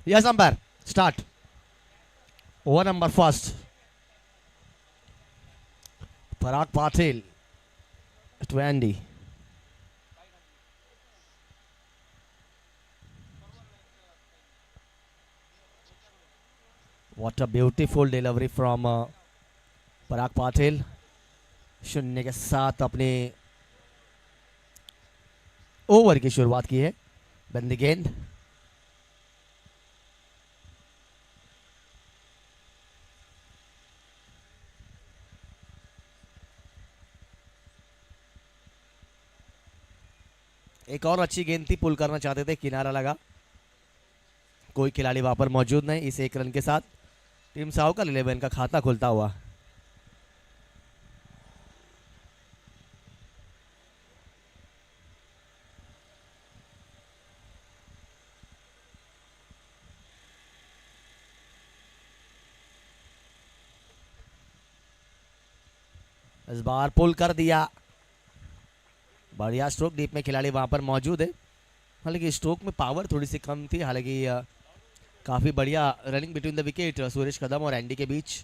Yes, umpire. Start. Over number first. Parag Patil to Andy. What a beautiful delivery from Parag Patil. शून्य के साथ अपने over की शुरुआत की है. बंदी गेंद. एक और अच्छी गेंद थी, पुल करना चाहते थे, किनारा लगा. कोई खिलाड़ी वहां पर मौजूद नहीं. इस एक रन के साथ टीम साहू का 11 का खाता खुलता हुआ. इस बार पुल कर दिया. बढ़िया स्ट्रोक. डीप में खिलाड़ी वहां पर मौजूद है. हालांकि स्ट्रोक में पावर थोड़ी सी कम थी. हालांकि काफी बढ़िया running between the wicket Suresh Kadam और एंडी के बीच.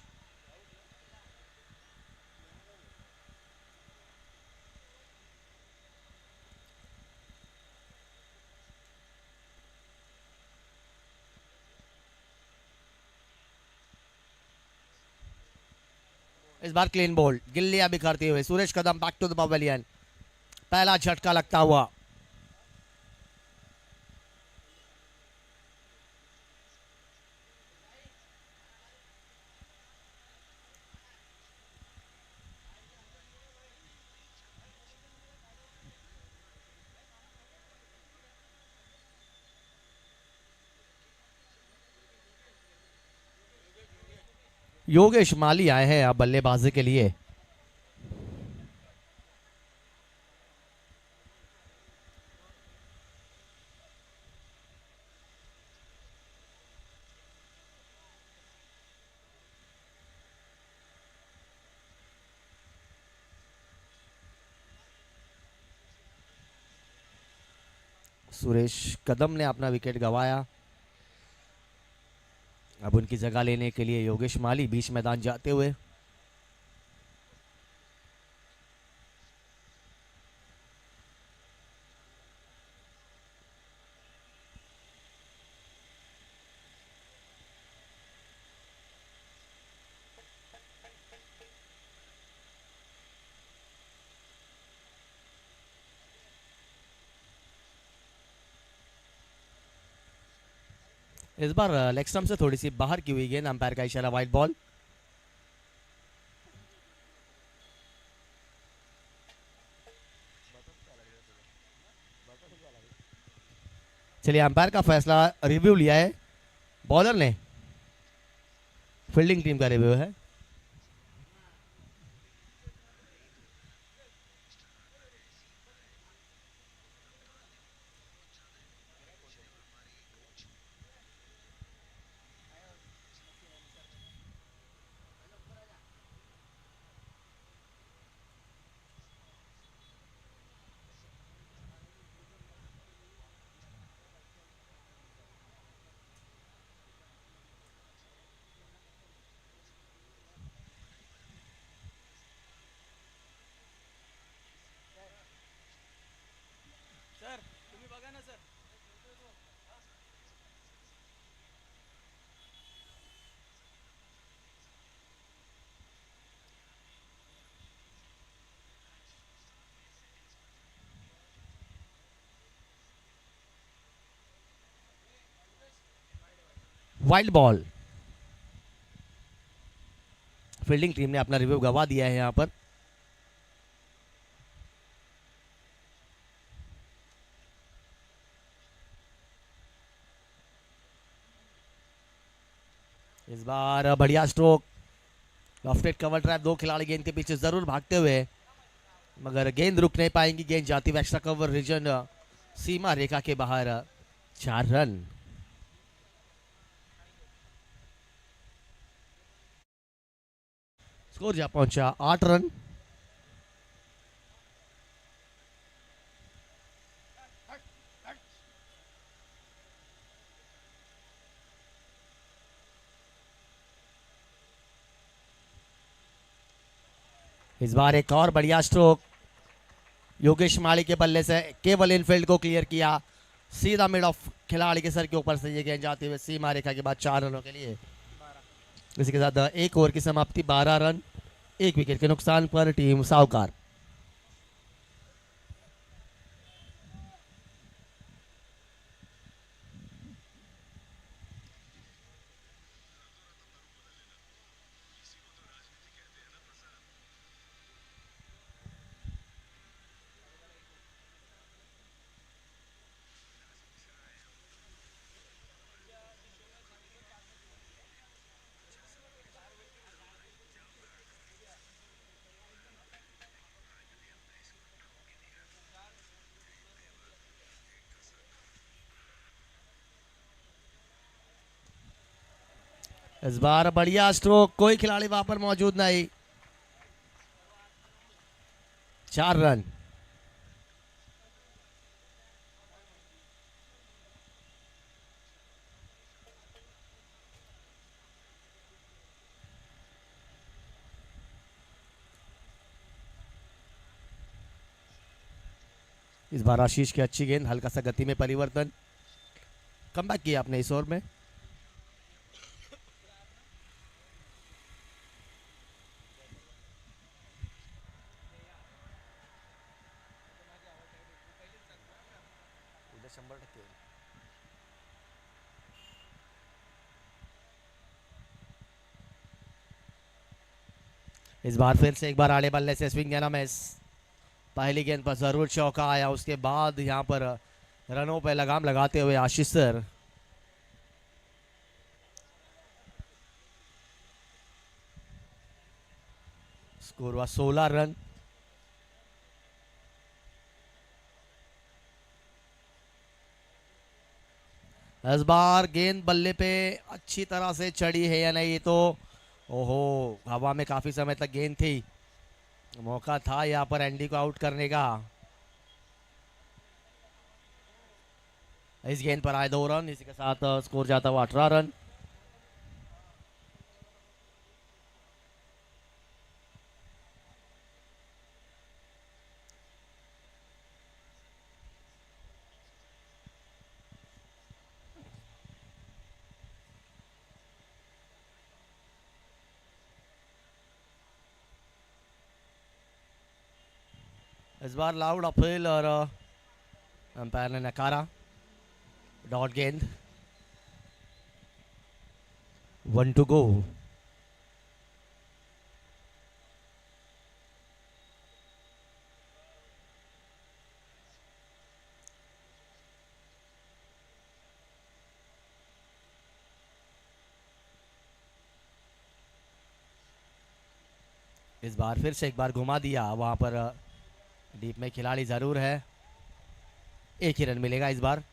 इस बार क्लीन बोल्ड. गिल्लियां बिखरते हुए Suresh Kadam back to the pavilion. पहला झटका लगता हुआ. योगेश माली आए हैं अब बल्लेबाजी के लिए. सुरेश कदम ने अपना विकेट गंवाया. अब उनकी जगह लेने के लिए योगेश माली बीच मैदान जाते हुए. इस बार लेग स्टंप से थोड़ी सी बाहर की हुई गेंद. अंपायर का इशारा, वाइड बॉल. चलिए, अंपायर का फैसला रिव्यू लिया है बॉलर ने. फील्डिंग टीम का रिव्यू है. Wild ball. फील्डिंग टीम ने अपना रिव्यू गवा दिया है यहां पर. इस बार बढ़िया स्ट्रोक. Lofted cover trap. दो खिलाड़ी गेंद के पीछे जरूर भागते हुए, मगर गेंद रुक नहीं पाएंगी. गेंद जाती हुई एक्स्ट्रा कवर रीजन सीमा रेखा के बाहर. 4 रन. स्कोर जा पहुंचा 8 रन. इस बार एक और बढ़िया स्ट्रोक योगेश माली के बल्ले से केवल इनफील्ड को क्लियर किया, सीधा मिड ऑफ खिलाड़ी के सर के ऊपर से ये गेंद जाती हुई सीमा रेखा के बाद 4 रनों के लिए। इसी के साथ एक ओवर की समाप्ति, 12 रन 1 विकेट के नुकसान पर टीम साहूकार। इस बार बढ़िया स्ट्रोक, कोई खिलाड़ी वहां पर मौजूद नहीं, 4 रन। इस बार आशीष की अच्छी गेंद, हल्का सा गति में परिवर्तन, कमबैक किया आपने इस ओवर में। इस बार फिर से एक बार आड़े बल्ले से स्विंग देना मिस, पहली गेंद पर जरूर चौका आया, उसके बाद यहां पर रनों पर लगाम लगाते हुए आशीष सर। स्कोर हुआ 16 रन। इस बार गेंद बल्ले पे अच्छी तरह से चढ़ी है या नहीं, ये तो ओहो, हवा में काफी समय तक गेंद थी, मौका था यहाँ पर एंडी को आउट करने का। इस गेंद पर आए 2 रन, इसी के साथ स्कोर जाता हुआ 18 रन। इस बार लाउड अपील और अंपायर ने नकारा, डॉट गेंद, 1 टू गो। इस बार फिर से एक बार घुमा दिया, वहां पर डीप में खिलाड़ी जरूर है, 1 ही रन मिलेगा इस बार।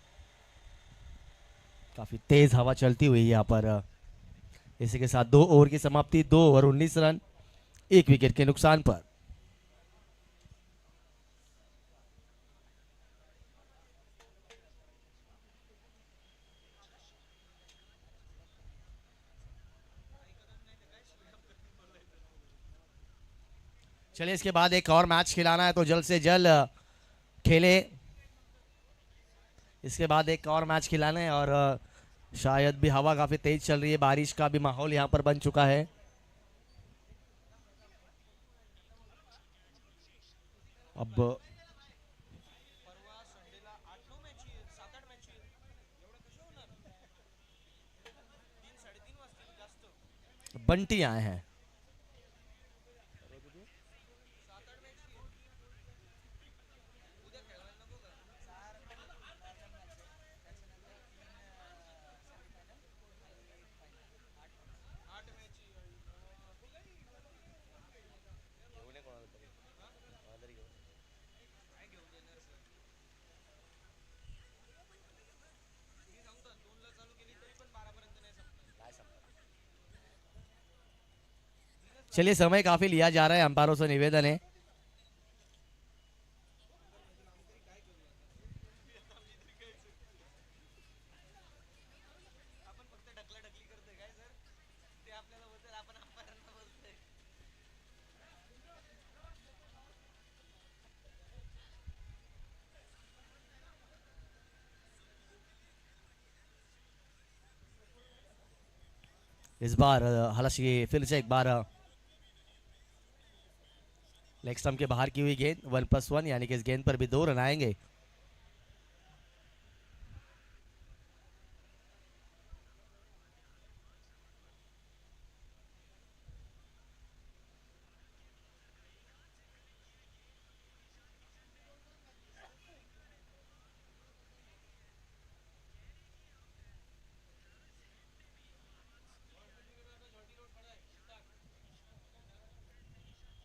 काफी तेज हवा चलती हुई यहाँ पर। इसी के साथ 2 ओवर की समाप्ति, 2 ओवर 19 रन 1 विकेट के नुकसान पर। चलिए इसके बाद एक और मैच खिलाना है तो जल्द से जल्द खेले। इसके बाद एक और मैच खिलाना है और शायद भी हवा काफी तेज चल रही है, बारिश का भी माहौल यहाँ पर बन चुका है। अब बंटी आए हैं, चलिए समय काफी लिया जा रहा है, अंपायरों से निवेदन है। इस बार हालांकि फिर से एक बार लेग स्टंप के बाहर की हुई गेंद 1+1, यानी कि इस गेंद पर भी 2 रन आएंगे।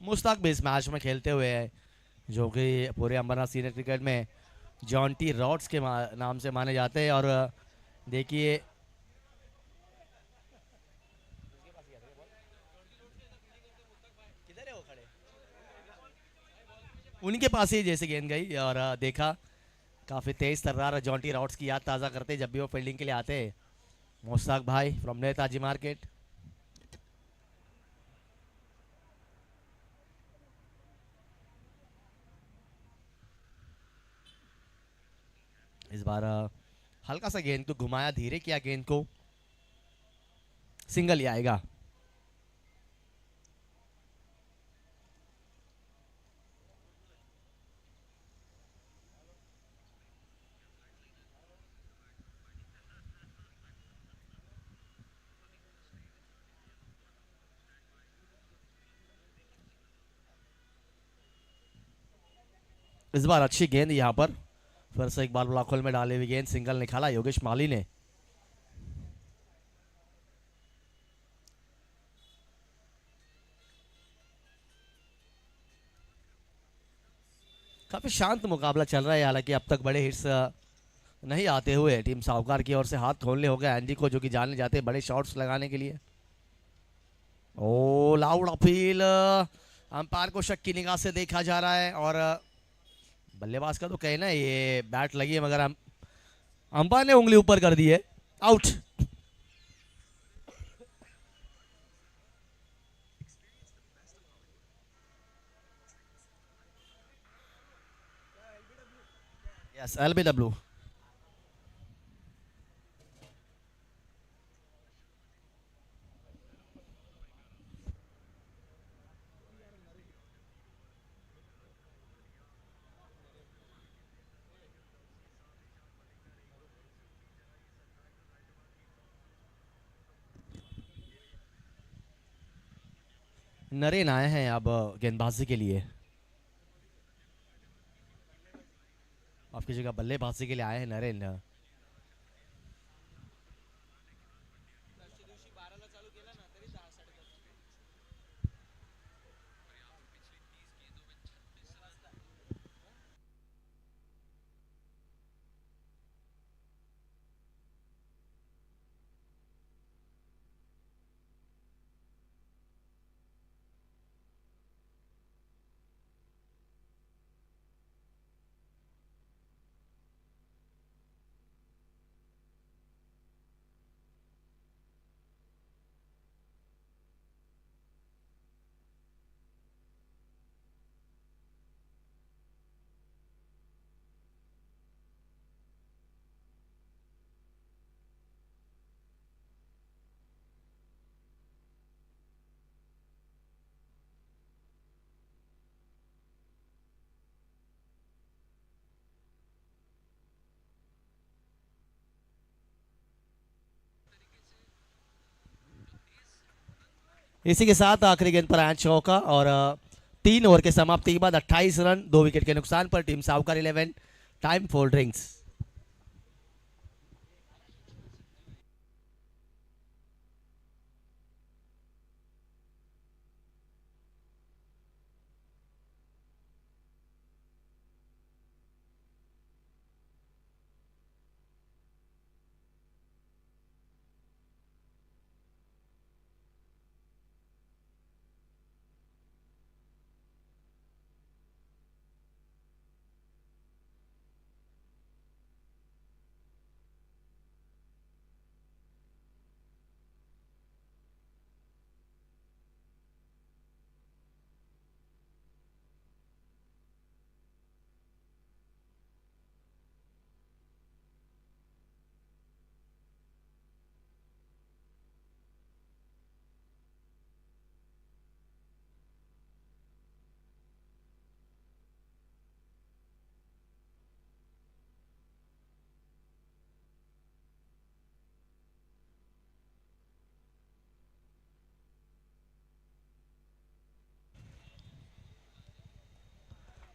मुश्ताक भी इस मैच में खेलते हुए है, जो कि पूरे अंबरनाथ सीनियर क्रिकेट में जॉन टी रॉड्स के नाम से माने जाते हैं। और देखिए उनके पास ही जैसे गेंद गई और देखा काफ़ी तेज तर्रार जॉन टी रॉड्स की याद ताज़ा करते जब भी वो फील्डिंग के लिए आते हैं। मुश्ताक भाई फ्रॉम नेताजी मार्केट। इस बार हल्का सा गेंद को घुमाया, धीरे किया गेंद को, सिंगल ही आएगा। इस बार अच्छी गेंद यहाँ पर, फिर से एक बार ब्लॉक होल में डाली हुई गेंद, सिंगल निकाला योगेश माली ने। काफी शांत मुकाबला चल रहा है, हालांकि अब तक बड़े हिट्स नहीं आते हुए टीम साहूकार की ओर से हाथ खोलने हो गए एंडी को, जो कि जाने जाते हैं बड़े शॉट्स लगाने के लिए। ओ लाउड अपील, अंपायर को शक की निगाह से देखा जा रहा है और बल्लेबाज का तो कहना है ये बैट लगी है, मगर अंपायर ने उंगली ऊपर कर दी है, आउट। Yes LBW. नरेन आए हैं अब गेंदबाजी के लिए, आपकी जगह बल्लेबाजी के लिए आए हैं नरेन। इसी के साथ आखिरी गेंद पर आयन चौका और 3 ओवर के समाप्ति के बाद 28 रन 2 विकेट के नुकसान पर टीम साहूकार 11, टाइम फॉर ड्रिंक्स।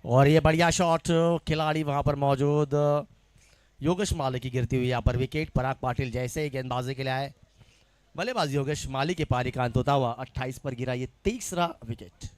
और ये बढ़िया शॉट, खिलाड़ी वहां पर मौजूद योगेश माली की गिरती हुई यहाँ पर विकेट। पराग पाटिल जैसे ही गेंदबाजी के लिए आए, बल्लेबाज योगेश माली के पारी का अंत होता हुआ 28 पर गिरा ये तीसरा विकेट।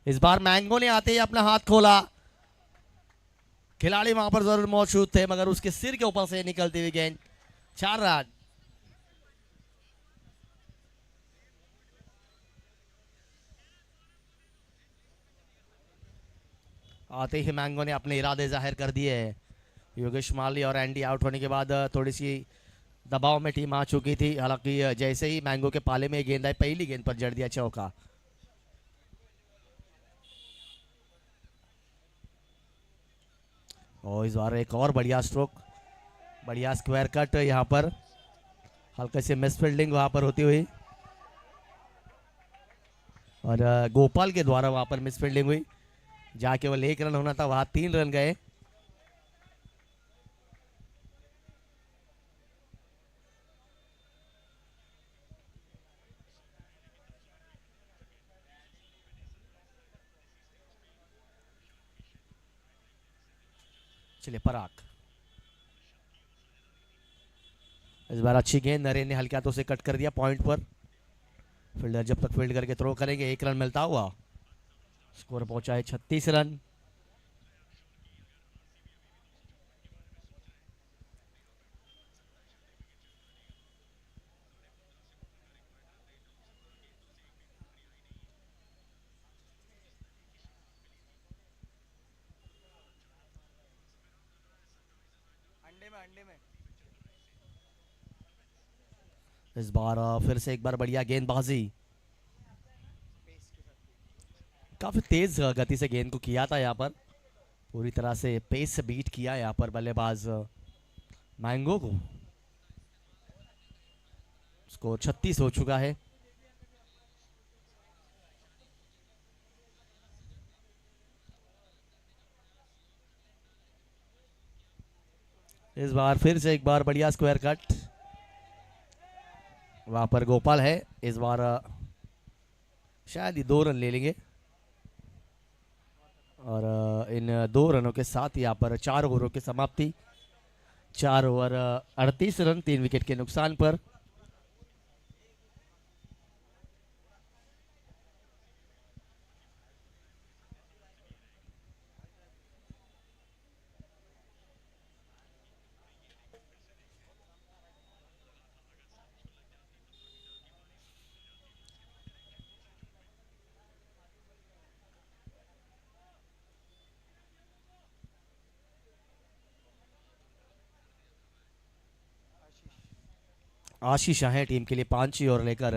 इस बार मैंगो ने आते ही अपना हाथ खोला, खिलाड़ी वहां पर जरूर मौजूद थे मगर उसके सिर के ऊपर से निकलती हुई गेंद। 4 रन। आते ही मैंगो ने अपने इरादे जाहिर कर दिए। योगेश माली और एंडी आउट होने के बाद थोड़ी सी दबाव में टीम आ चुकी थी। हालांकि जैसे ही मैंगो के पाले में गेंद आई, पहली गेंद पर जड़ दिया चौका। और इस बार एक और बढ़िया स्ट्रोक, बढ़िया स्क्वायर कट यहाँ पर, हल्के से मिस फील्डिंग वहां पर होती हुई और गोपाल के द्वारा वहां पर मिस फील्डिंग हुई। जहाँ केवल 1 रन होना था वहां 3 रन गए। चलिए पराग, इस बार अच्छी गेंद, नरेन ने हल्के हाथों से कट कर दिया पॉइंट पर। फील्डर जब तक फील्ड करके थ्रो करेंगे 1 रन मिलता हुआ। स्कोर पहुंचा है 36 रन। इस बार फिर से एक बार बढ़िया गेंदबाजी, काफी तेज गति से गेंद को किया था यहाँ पर, पूरी तरह से पेस से बीट किया यहाँ पर बल्लेबाज मैंगो को। स्कोर 36 हो चुका है। इस बार फिर से एक बार बढ़िया स्क्वायर कट, वहां पर गोपाल है। इस बार शायद ये 2 रन ले लेंगे और इन 2 रनों के साथ यहाँ पर 4 ओवरों की समाप्ति। 4 ओवर 38 रन, 3 विकेट के नुकसान पर। आशीष है टीम के लिए 5 ओवर लेकर,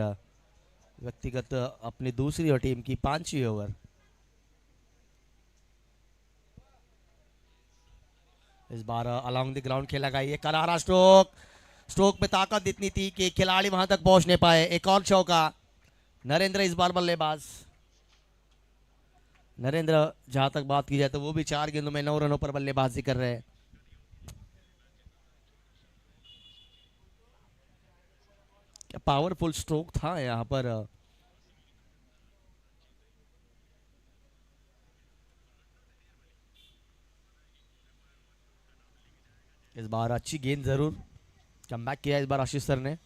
व्यक्तिगत अपनी दूसरी और टीम की 5 over. Is bar along the ground खेला गया, ये करारा स्ट्रोक, स्ट्रोक में ताकत इतनी थी कि खिलाड़ी वहां तक पहुंच नहीं पाए। एक और चौका। नरेंद्र इस बार बल्लेबाज। नरेंद्र जहां तक बात की जाए तो वो भी 4 गेंदों में 9 रनों पर बल्लेबाजी कर रहे हैं। क्या पावरफुल स्ट्रोक था यहाँ पर। इस बार अच्छी गेंद, जरूर कमबैक किया इस बार आशीष सर ने।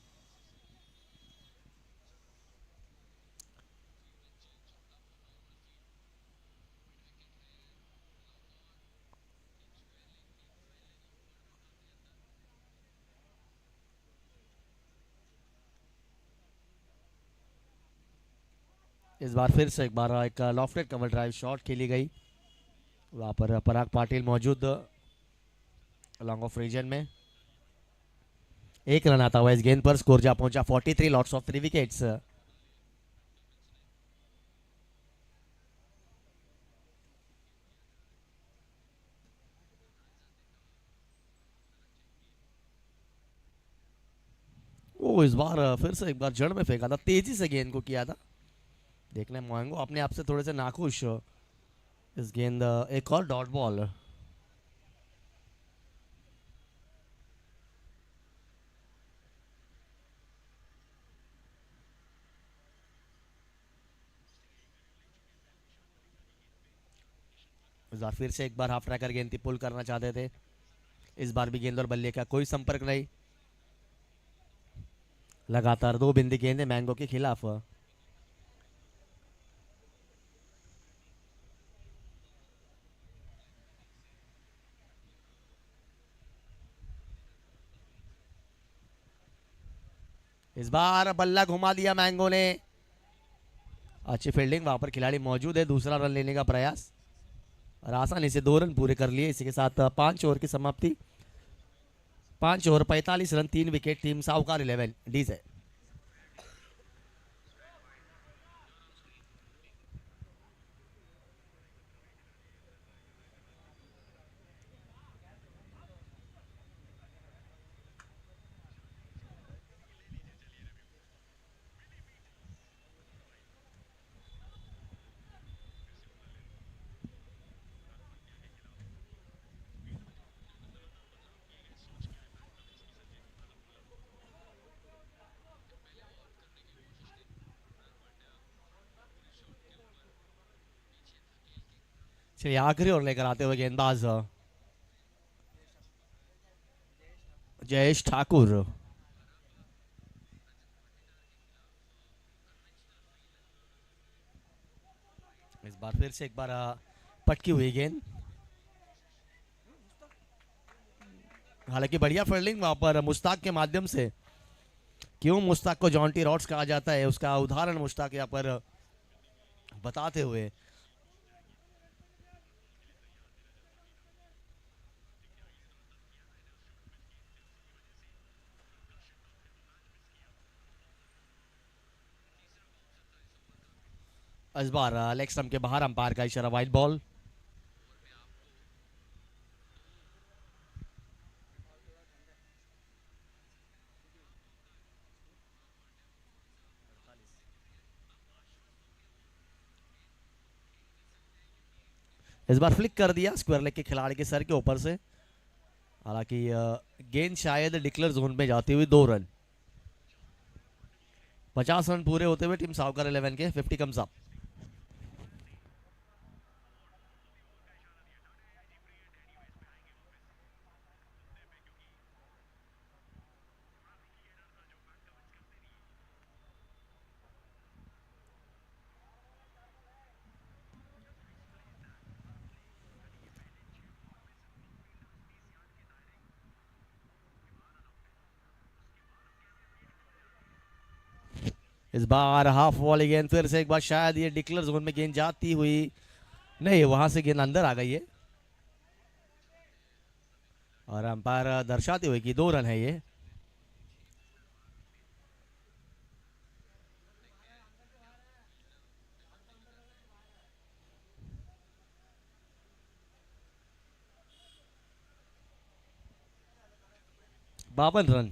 इस बार फिर से एक बार एक लॉफ्टेड कवर ड्राइव शॉट खेली गई। वहाँ पर पराग पाटिल मौजूद लॉन्ग ऑफ रीजन में। एक रन आता हुआ इस गेंद पर, स्कोर जा पहुंचा 43 लॉट्स ऑफ 3 विकेट्स। ओ इस बार फिर से एक बार जड़ में फेंका था, तेजी से गेंद को किया था। देखने मोएंगो अपने आप से थोड़े से नाखुश। इस गेंद एक और डॉट बॉल। इस बार फिर से एक बार हाफ ट्रैकर गेंद पुल करना चाहते थे। इस बार भी गेंद और बल्ले का कोई संपर्क नहीं। लगातार 2 बिंदी गेंदें मैंगो के खिलाफ। इस बार बल्ला घुमा दिया मैंगो ने। अच्छी फील्डिंग, वहां पर खिलाड़ी मौजूद है, दूसरा रन लेने का प्रयास और आसानी से 2 रन पूरे कर लिए। इसी के साथ 5 ओवर की समाप्ति। 5 ओवर 45 रन, 3 विकेट। टीम साहूकार 11 डी से। चलिए आखिरी ओवर लेकर आते हुए गेंदबाज जयेश ठाकुर। इस बार फिर से एक बार पटकी हुई गेंद। हालांकि बढ़िया फील्डिंग वहां पर मुश्ताक के माध्यम से। क्यों मुश्ताक को जॉन्टी रॉड्स कहा जाता है, उसका उदाहरण मुश्ताक यहाँ पर बताते हुए। इस बार लेग स्टंप के बाहर, अंपायर का इशारा, वाइड बॉल। इस बार फ्लिक कर दिया स्क्वायर लेग के खिलाड़ी के सर के ऊपर से। हालांकि गेंद शायद डिक्लेयर जोन में जाती हुई 2 रन। 50 रन पूरे होते हुए टीम सावकर 11 के 50 कम्स अप। इस बार हाफ वाली गेंद, फिर से एक बार शायद ये डिक्लेयर जोन में गेंद जाती हुई नहीं, वहां से गेंद अंदर आ गई है और अंपायर दर्शाते हुए कि 2 रन है ये। बावन रन।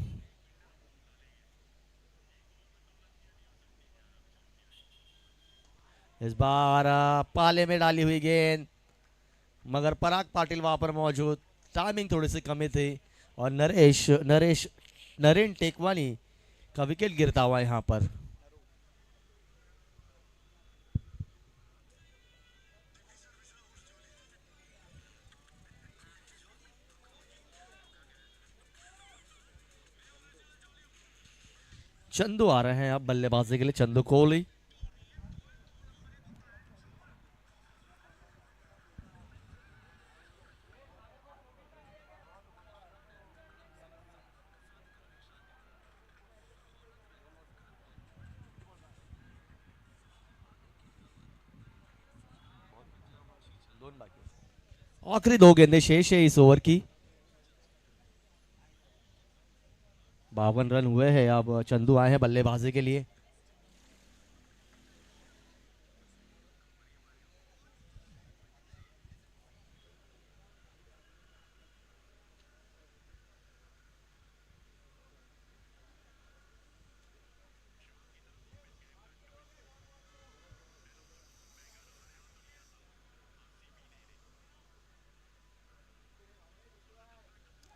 इस बार पाले में डाली हुई गेंद, मगर पराग पाटिल वहां पर मौजूद। टाइमिंग थोड़ी सी कमी थी और नरेश नरेश नरेन टेकवानी का विकेट गिरता हुआ यहां पर। चंदू आ रहे हैं अब बल्लेबाजी के लिए, चंदू कोहली। दोनों बाकी। आखिरी 2 गेंदें शेष है इस ओवर की। 52 रन हुए हैं। अब चंदू आए हैं बल्लेबाजी के लिए।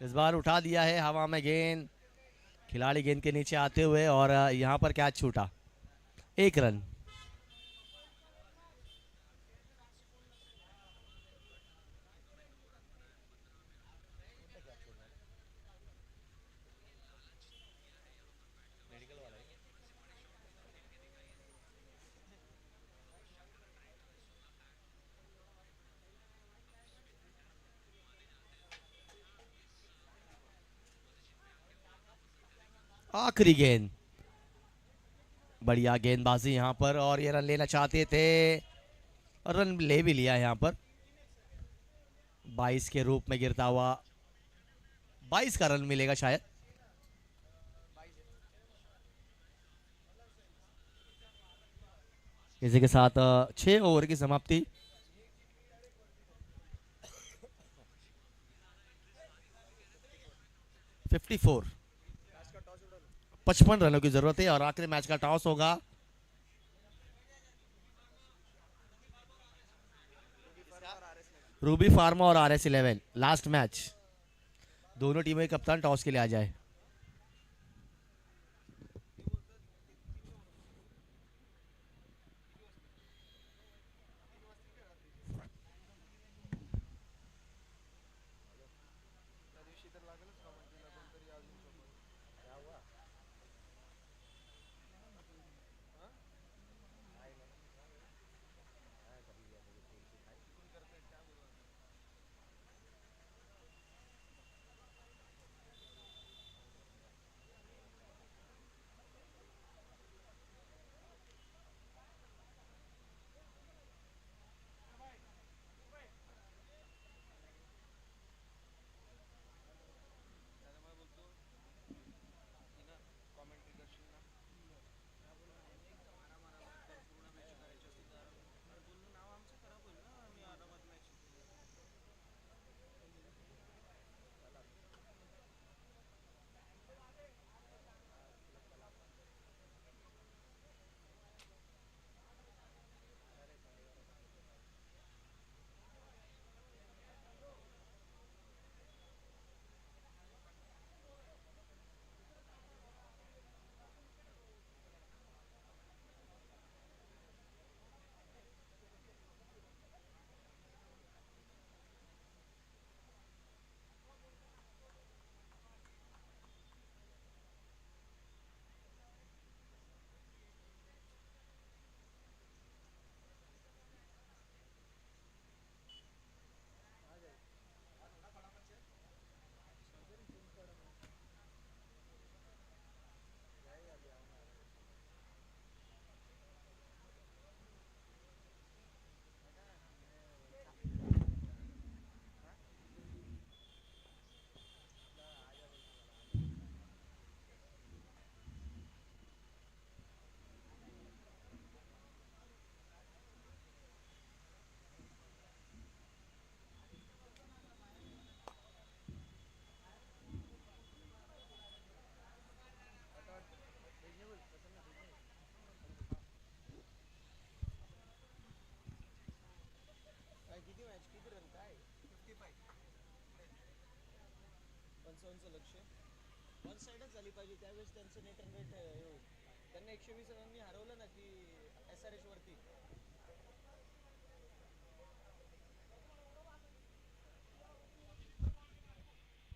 इस बार उठा दिया है हवा में गेंद, खिलाड़ी गेंद के नीचे आते हुए, और यहां पर कैच छूटा। 1 रन। आखिरी गेंद, बढ़िया गेंदबाजी यहां पर, और ये रन लेना चाहते थे और रन ले भी लिया यहां पर। 22 के रूप में गिरता हुआ, 22 का रन मिलेगा शायद। इसी के साथ 6 ओवर की समाप्ति। फिफ्टी 55 रनों की जरूरत है और आखिरी मैच का टॉस होगा। रूबी फार्मा और RS11 लास्ट मैच। दोनों टीमें कप्तान टॉस के लिए आ जाए।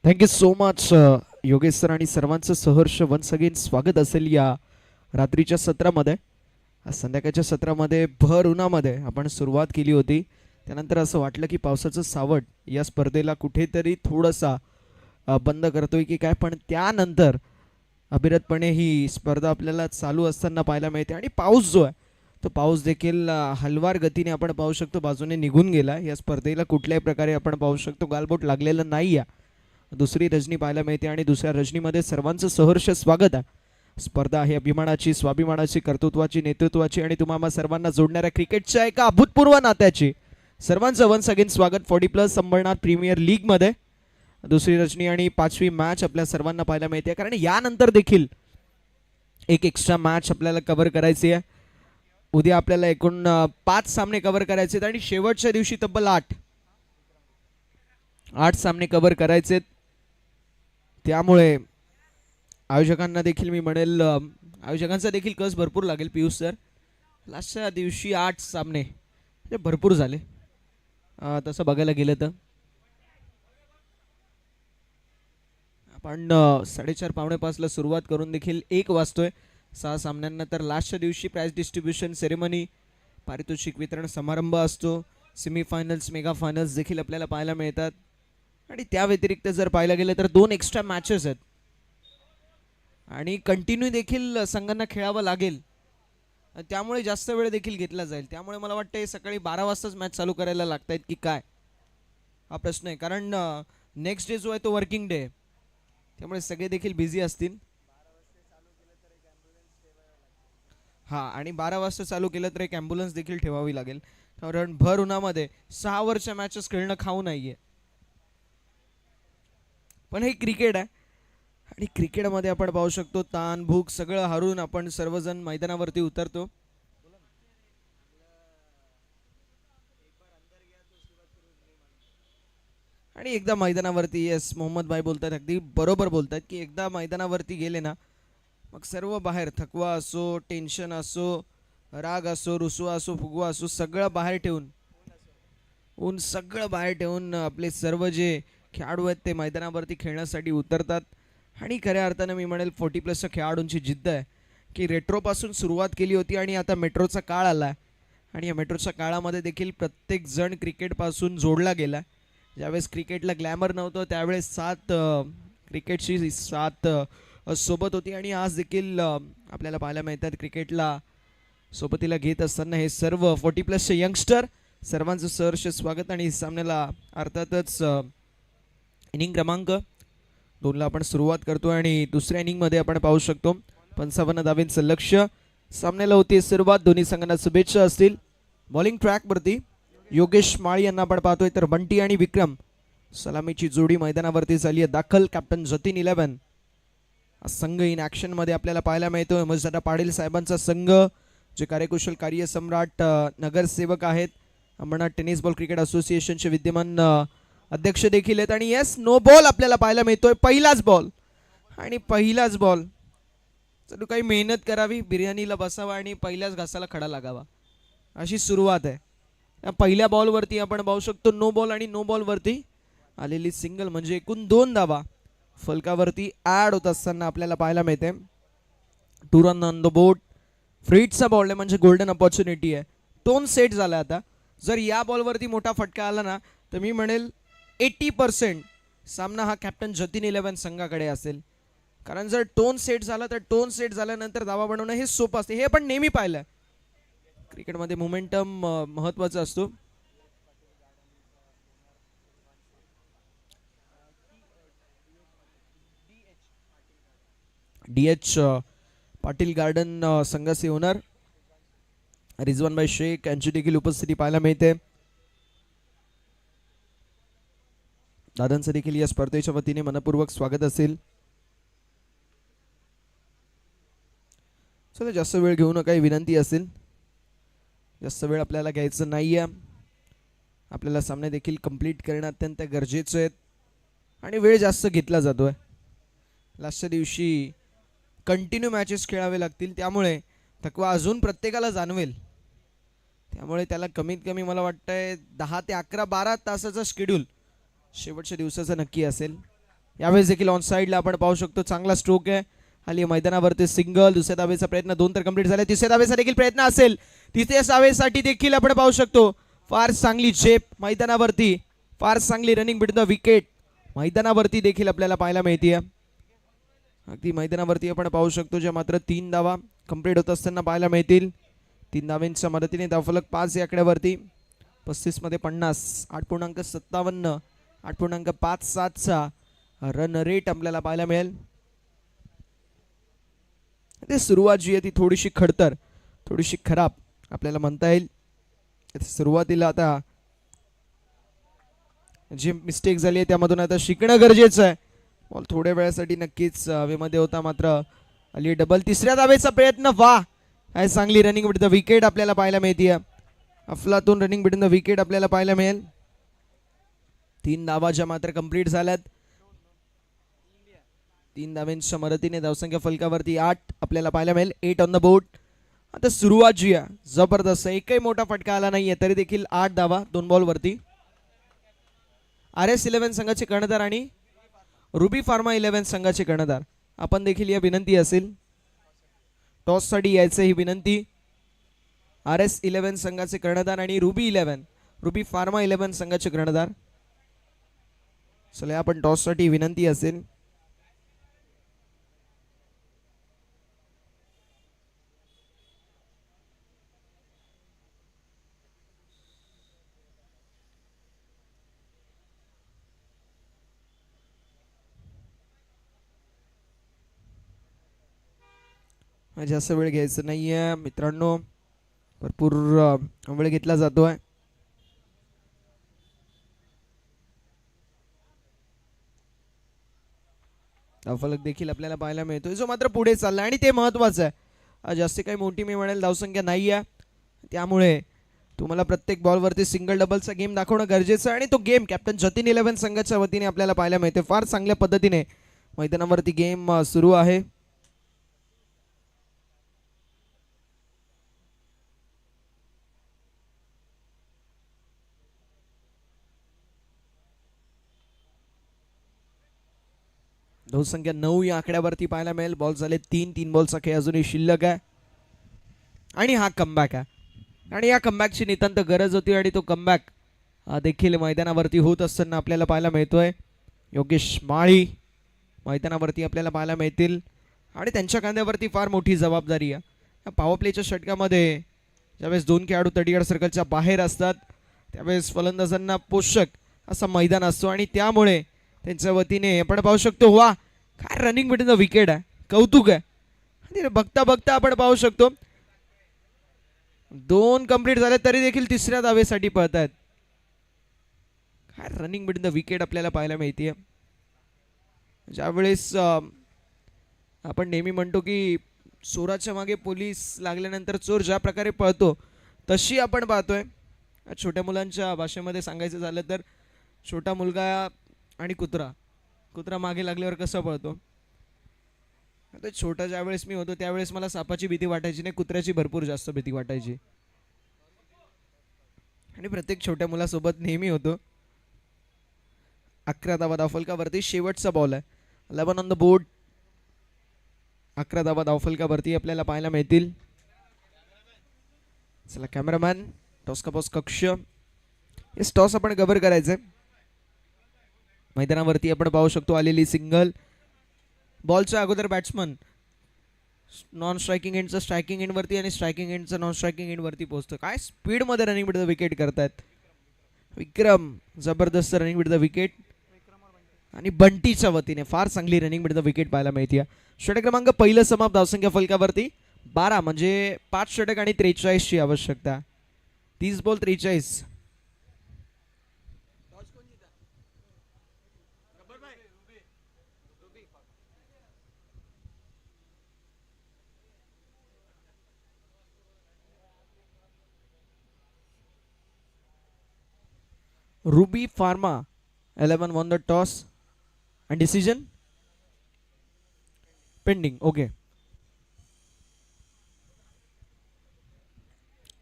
Thank you so much Yogesh sir आणि सर्वांचं सहर्ष वन्स अगेन स्वागत असेल या रात्रीच्या सत्रामध्ये. संध्याकाळच्या सत्रामध्ये भर उन्हामध्ये आपण सुरुवात केली होती. त्यानंतर असं वाटलं की पावसाचं सावट या स्पर्धेला कुठेतरी थोडासा बंद करतोय की काय, पण त्यानंतर अविरतपणे ही स्पर्धा आपल्याला चालू असताना पाहायला मिळते आणि पाऊस जो आहे तो पाऊस देखील हलवार गतीने आपण पाहू शकतो बाजूने निघून गेला. या स्पर्धेला कुठल्याही प्रकारे आपण पाहू शकतो गालबोट लागलेलं नाही आहे. दुसरी रजनी पाहायला मिळते आणि दुसऱ्या रजनीमध्ये सर्वांचं सहर्ष स्वागत आहे. स्पर्धा आहे अभिमानाची, स्वाभिमानाची, कर्तृत्वाची, नेतृत्वाची आणि तुम्हाला सर्वांना जोडणाऱ्या क्रिकेटच्या एका अभूतपूर्व नात्याची. सर्वांचं वन्स अगेन स्वागत 40+ अंबरनाथ प्रीमियर लीगमध्ये. दुसरी रजनी आणि 5वी मॅच आपल्या सर्वांना पाहायला मिळते, कारण यानंतर देखील एक एक्स्ट्रा मॅच आपल्याला कव्हर करायची आहे. उद्या आपल्याला एकूण 5 सामने कव्हर करायचे आणि शेवटच्या दिवशी तब्बल 8 सामने कव्हर करायचे. त्यामुळे आयोजकांना देखील मी म्हणेल, आयोजकांचा देखील कस भरपूर लागेल पियुष सर. लास्टच्या दिवशी 8 सामने म्हणजे भरपूर झाले तसं बघायला गेलं तर. आपण 4:30-5:45 सुरुवात करून देखील 1 वाजतोय. 6 सामन्यांना तर लास्टच्या दिवशी प्राइज डिस्ट्रीब्युशन सेरेमनी, पारितोषिक वितरण समारंभ असतो. सेमीफायनल्स, मेगा फायनल्स देखील आपल्याला पाहायला मिळतात. आणि त्या व्यतिरिक्त जर पाहायला गेलं तर 2 एक्स्ट्रा मॅचेस आहेत आणि कंटिन्यू देखील संघांना खेळावं लागेल. त्यामुळे जास्त वेळ देखील घेतला जाईल. त्यामुळे मला वाटतं सकाळी 12 वाजताच मॅच चालू करायला लागतायत की काय, हा प्रश्न आहे. कारण नेक्स्ट डे जो आहे तो वर्किंग डे आहे, त्यामुळे सगळे देखील बिझी असतील. हां, आणि 12 वाजता चालू केलं तर एक ॲम्ब्युलन्स देखील ठेवावी लागेल, कारण भर उन्हामध्ये 6 ओव्हरच्या मॅचेस खेळणं खाऊ नाहीये. पण हे क्रिकेट आहे आणि क्रिकेटमध्ये आपण पाहू शकतो ताण भूक सगळं हारून आपण सर्वजण मैदानावरती उतरतो. आणि एकदा मैदानावरती, येस मोहम्मद भाई बोलतात, अगदी बरोबर बोलतात की एकदा मैदानावरती गेले ना मग सर्व बाहेर, थकवा असो, टेन्शन असो, राग असो, रुसवा असो, फुगवा असो, सगळं बाहेर ठेवून, ऊन सगळं बाहेर ठेवून आपले सर्व जे खेळाडू आहेत ते मैदानावरती खेळण्यासाठी उतरतात. आणि खऱ्या अर्थानं मी म्हणेल 40+ खेळाडूंची जिद्द आहे की रेट्रोपासून सुरुवात केली होती आणि आता मेट्रोचा काळ आला आहे. आणि या मेट्रोच्या काळामध्ये देखील प्रत्येक जण क्रिकेटपासून जोडला गेला. ज्यावेळेस क्रिकेटला ग्लॅमर नव्हतं त्यावेळेस क्रिकेटची साथ सोबत होती. आणि आज देखील आपल्याला पाहायला मिळतात क्रिकेटला सोबतीला घेत असताना हे सर्व 40+ यंगस्टर. सर्वांचं सहर्ष स्वागत. आणि सामन्याला अर्थातच इनिंग क्रमांक 2ला आपण सुरुवात करतो आणि दुसऱ्या इनिंगमध्ये आपण पाहू शकतो 55 धावेंचं लक्ष्य. सामन्याला होती सुरुवात. दोन्ही संघांना शुभेच्छा असतील. बॉलिंग ट्रॅकवरती योगेश माळी यांना आपण पाहतोय, तर बंटी आणि विक्रम सलामीची जोडी मैदानावरती झाली आहे दाखल. कॅप्टन जतीन 11 संघ इन ॲक्शनमध्ये आपल्याला पाहायला मिळतोय. मजदादा पाटील साहेबांचा संघ, जे कार्यकुशल कार्यसम्राट नगरसेवक आहेत, अंबरनाथ टेनिस बॉल क्रिकेट असोसिएशनचे विद्यमान अध्यक्ष देखील आहेत. आणि येस, नो बॉल आपल्याला पाहायला मिळतोय. पहिलाच बॉल आणि पहिलाच बॉल. चलो काही मेहनत करावी, बिर्याणीला बसावा आणि पहिल्याच घासाला खडा लागावा, अशी सुरुवात आहे. पहिल्या बॉलवरती आपण पाहू शकतो नो बॉल आणि नो बॉलवरती आलेली सिंगल म्हणजे एकूण 2 धावा फलकावरती ॲड होत असताना आपल्याला पाहायला मिळते. 2 रन ऑन द बोर्ड. फ्रीटचा बॉल आहे म्हणजे गोल्डन अपॉर्च्युनिटी आहे. टोन सेट झाला. आता जर या बॉलवरती मोठा फटका आला ना तर मी म्हणेल 80% सामना हा कॅप्टन जतीन 11 संघाकडे असेल. कारण जर टोन सेट झाला तर टोन सेट झाल्यानंतर धावा बनवणं हे सोपं असते. हे आपण नेहमी पाहिलं क्रिकेटमध्ये. मोमेंटम महत्त्वाचा असतो. DH पाटील गार्डन संघाचे ओनर रिजवानभाई शेख यांची देखील उपस्थिती पाहायला मिळते. दादांचं देखील या स्पर्धेच्या वतीने मनपूर्वक स्वागत असेल. चला जास्त वेळ घेऊ नका, ही विनंती असेल. जास्त वेळ आपल्याला घ्यायचं नाही आहे. आपल्याला सामने देखील कंप्लीट करणं अत्यंत गरजेचं आहे आणि वेळ जास्त घेतला जातोय. लास्टच्या दिवशी कंटिन्यू मॅचेस खेळावे लागतील, त्यामुळे थकवा अजून प्रत्येकाला जाणवेल. त्यामुळे त्याला कमीत कमी मला वाटतंय 10 ते 11, 12 तासाचा शेड्यूल शेवटच्या दिवसाचा नक्की असेल. यावेळेस देखील ऑन साईडला आपण पाहू शकतो चांगला स्ट्रोक आहे. खाली मैदानावरती सिंगल. दुसऱ्या धावेचा प्रयत्न 2 तर कंप्लीट झाले. तिसऱ्या धावेचा देखील प्रयत्न असेल. तिसऱ्या धावेसाठी देखील आपण पाहू शकतो फार चांगली झेप मैदानावरती, फार चांगली रनिंग बिटवीन द विकेट मैदानावरती देखील आपल्याला पाहायला मिळते. अगदी मैदानावरती आपण पाहू शकतो ज्या मात्र 3 धावा कंप्लीट होत असताना पाहायला मिळतील. 3 धावांच्या मदतीने धावफलक 5 या आकड्यावरती. 35 मध्ये 50, 8.57, 8.57चा रन रेट आपल्याला पाहायला मिळेल. ते सुरुवात जी आहे ती थोडीशी खडतर, थोडीशी खराब आपल्याला म्हणता येईल. सुरुवातीला आता जी मिस्टेक झाली आहे त्यामधून आता शिकणं गरजेचं आहे. बॉल थोड्या वेळासाठी नक्कीच हवेमध्ये होता, मात्र अली डबल. तिसऱ्या धावेचा प्रयत्न, वा काय चांगली रनिंग विथ द विकेट आपल्याला पाहायला मिळते. अफलातून रनिंग विथ द विकेट आपल्याला पाहायला मिळेल. 3 धावा ज्या मात्र कंप्लीट झाल्यात. 3 धावांच्या मदतीने धावसंख्या फलकावरती 8 आपल्याला पाहायला मिळेल. 8 ऑन द बोर्ड. आता सुरुवात जी आहे जबरदस्त, एकही मोठा फटका आला नाहीये तरी देखील 8 धावा 2 बॉल वरती. RS11 संघाचे कर्णधार आणि रुबी फार्मा 11 संघाचे कर्णधार आपण देखील या विनंती असेल टॉस साठी यायचं ही विनंती. RS11 संघाचे कर्णधार आणि रुबी फार्मा 11 संघाचे कर्णधार. चला आपण टॉस साठी विनंती असेल. जास्त वेळ घ्यायचं नाहीये मित्रांनो, भरपूर वेळ घेतला जातोय. धावफलक देखील आपल्याला पाहायला मिळतोय जो मात्र पुढे चालला आणि ते महत्वाचं आहे. जास्त काही मोठी मी म्हणेल धावसंख्या नाही आहे, त्यामुळे तुम्हाला प्रत्येक बॉलवरती सिंगल डबलचा गेम दाखवणं गरजेचं आहे आणि तो गेम कॅप्टन जतीन 11 संघाच्या वतीने आपल्याला पाहायला मिळते. फार चांगल्या पद्धतीने मैदानावरती गेम सुरू आहे. धावसंख्या 9 या आकड्यावरती पाहायला मिळेल. बॉल झाले 3 बॉलचा खेळ अजूनही शिल्लक आहे आणि हा कमबॅक आहे आणि या कमबॅकची नितांत गरज होती आणि तो कमबॅक देखील मैदानावरती होत असताना आपल्याला पाहायला मिळतोय. योगेश माळी मैदानावरती आपल्याला पाहायला मिळतील आणि त्यांच्या खांद्यावरती फार मोठी जबाबदारी आहे. या पॉवर प्लेच्या षटकामध्ये ज्यावेळेस 2 खेळाडू 30 सर्कलच्या बाहेर असतात त्यावेळेस फलंदाजांना पोषक असं मैदान असतो आणि त्यामुळे त्यांच्या वतीने आपण पाहू शकतो, वा काय रनिंग विथ द विकेट आहे, कौतुक आहे. आणि बघता बघता आपण पाहू शकतो 2 कंप्लीट झाले तरी देखील तिसऱ्या धावेसाठी पळतायत. काय रनिंग विथ द विकेट आपल्याला पाहायला मिळते. ज्यावेळेस आपण नेहमी म्हणतो की चोराच्या मागे पोलीस लागल्यानंतर चोर ज्या प्रकारे पळतो तशी आपण पाहतोय. छोट्या मुलांच्या भाषेमध्ये सांगायचं झालं तर छोटा मुलगा आणि कुत्रा मागे लागल्यावर कसं पळतो. आता छोटा ज्यावेळेस मी होतो त्यावेळेस मला सापाची भीती वाटायची नाही, कुत्र्याची भरपूर जास्त भीती वाटायची आणि प्रत्येक छोट्या मुलासोबत नेहमी होतो. 11 धावा धावफलकावरती शेवटचा बॉल आहे. 11 ऑन द बोर्ड. 11 धावा धावफलकावरती आपल्याला पाहायला मिळतील. चला कॅमेरामॅन टॉस का पॉस कक्ष, हे टॉस आपण कव्हर करायचंय. मैदानावरती आपण पाहू शकतो आलेली सिंगल. बॉलच्या अगोदर बॅट्समन नॉन स्ट्रायकिंग एंडचं स्ट्रायकिंग एंडवरती आणि स्ट्रायकिंग एंडचं नॉन स्ट्रायकिंग एंडवरती पोहोचतो. काय स्पीडमध्ये रनिंग विथ द विकेट करतायत विक्रम. जबरदस्त रनिंग विथ द विकेट आणि बंटीच्या वतीने फार चांगली रनिंग विथ द विकेट पाहायला मिळते. षटक क्रमांक पहिलं समाप्त. धावसंख्या फलकावरती 12 म्हणजे 5 षटक आणि 43 ची आवश्यकता. 30 ball 43. Ruby pharma 11 won the toss and decision pending. Okay,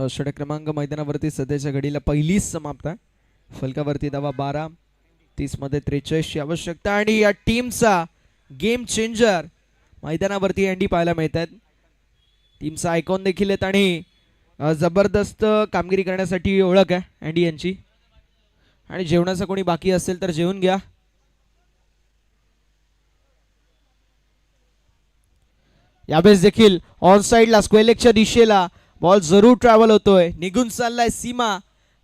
षटक क्रमांक मैदानावरती सध्याच्या घडीला पहिलीच समाप्त आहे. फलकावरती धावा 12, 30 मध्ये 43 ची आवश्यकता आणि या टीमचा गेम चेंजर मैदानावरती अँडी पाहायला मिळत आहेत. टीमचा आयकॉन देखील आहेत आणि जबरदस्त कामगिरी करण्यासाठी ओळख आहे अँडी यांची. आणि जेवणाचं कोणी बाकी असेल तर जेवून घ्या. यावेळेस देखील ऑन साइडला स्क्वेअर लेगच्या दिशेला बॉल जरूर ट्रॅव्हल होतोय, निघून चाललाय सीमा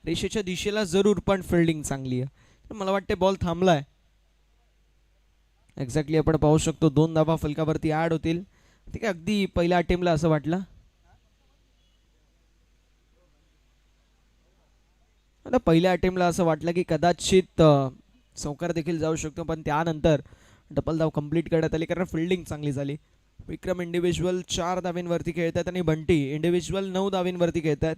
रेषेच्या दिशेला जरूर, पण फिल्डिंग चांगली आहे. मला वाटते बॉल थांबलाय. एक्झॅक्टली आपण पाहू शकतो 2 धावा फलकावरती ऍड होतील. ठीक आहे, अगदी पहिल्या अटेम्प्टला असं वाटलं. आता पहिल्या अटेम्प्टला असं वाटलं की कदाचित चौकार देखील जाऊ शकतो, पण त्यानंतर डबल धाव कंप्लीट करण्यात आली कारण फिल्डिंग चांगली झाली. विक्रम इंडिव्हिज्युअल 4 धावींवरती खेळतात आणि बंटी इंडिव्हिज्युअल 9 धावींवरती खेळतात.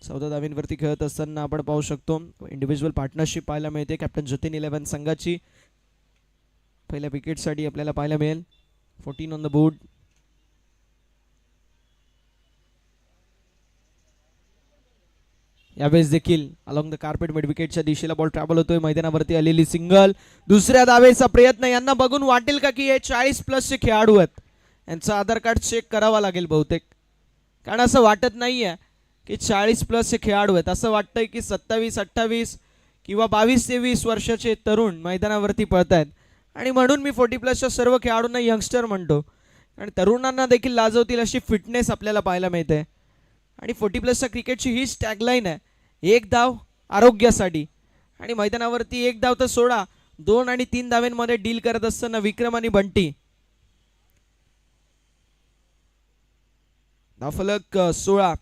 14 धावींवरती खेळत असताना आपण पाहू शकतो इंडिव्हिज्युअल पार्टनरशिप पाहायला मिळते कॅप्टन जतीन 11 संघाची. पहिल्या विकेटसाठी आपल्याला पाहायला मिळेल. 14 ऑन द बोर्ड. यावेळेस देखील अलॉंग द कार्पेट मिड विकेटच्या दिशेला बॉल ट्रॅव्हल होतोय. मैदानावरती आलेली सिंगल, दुसऱ्या धावेचा प्रयत्न. यांना बघून वाटेल का की हे 40+ खेळाडू आहेत, यांचं आधार कार्ड चेक करावा लागेल बहुतेक, कारण असं वाटत नाहीये की 40+ खेळाडू आहेत. असं वाटतंय की 27, 28 किंवा 22 ते 20 वर्षाचे तरुण मैदानावरती पळत आहेत. आणि म्हणून मी 40+ सर्व खेळाडूंना यंगस्टर म्हणतो, आणि तरुणांना देखील लाजवतील अशी फिटनेस आपल्याला पाहायला मिळते. आणि 40+ क्रिकेटची हीच टॅगलाईन आहे, 1 धाव आरोग्यासाठी. आणि मैदानावरती 1 धाव तर सोडा, 2 आणि 3 धाव्यांमध्ये डील करत असताना विक्रम आणि बंटी. धावफलक 16.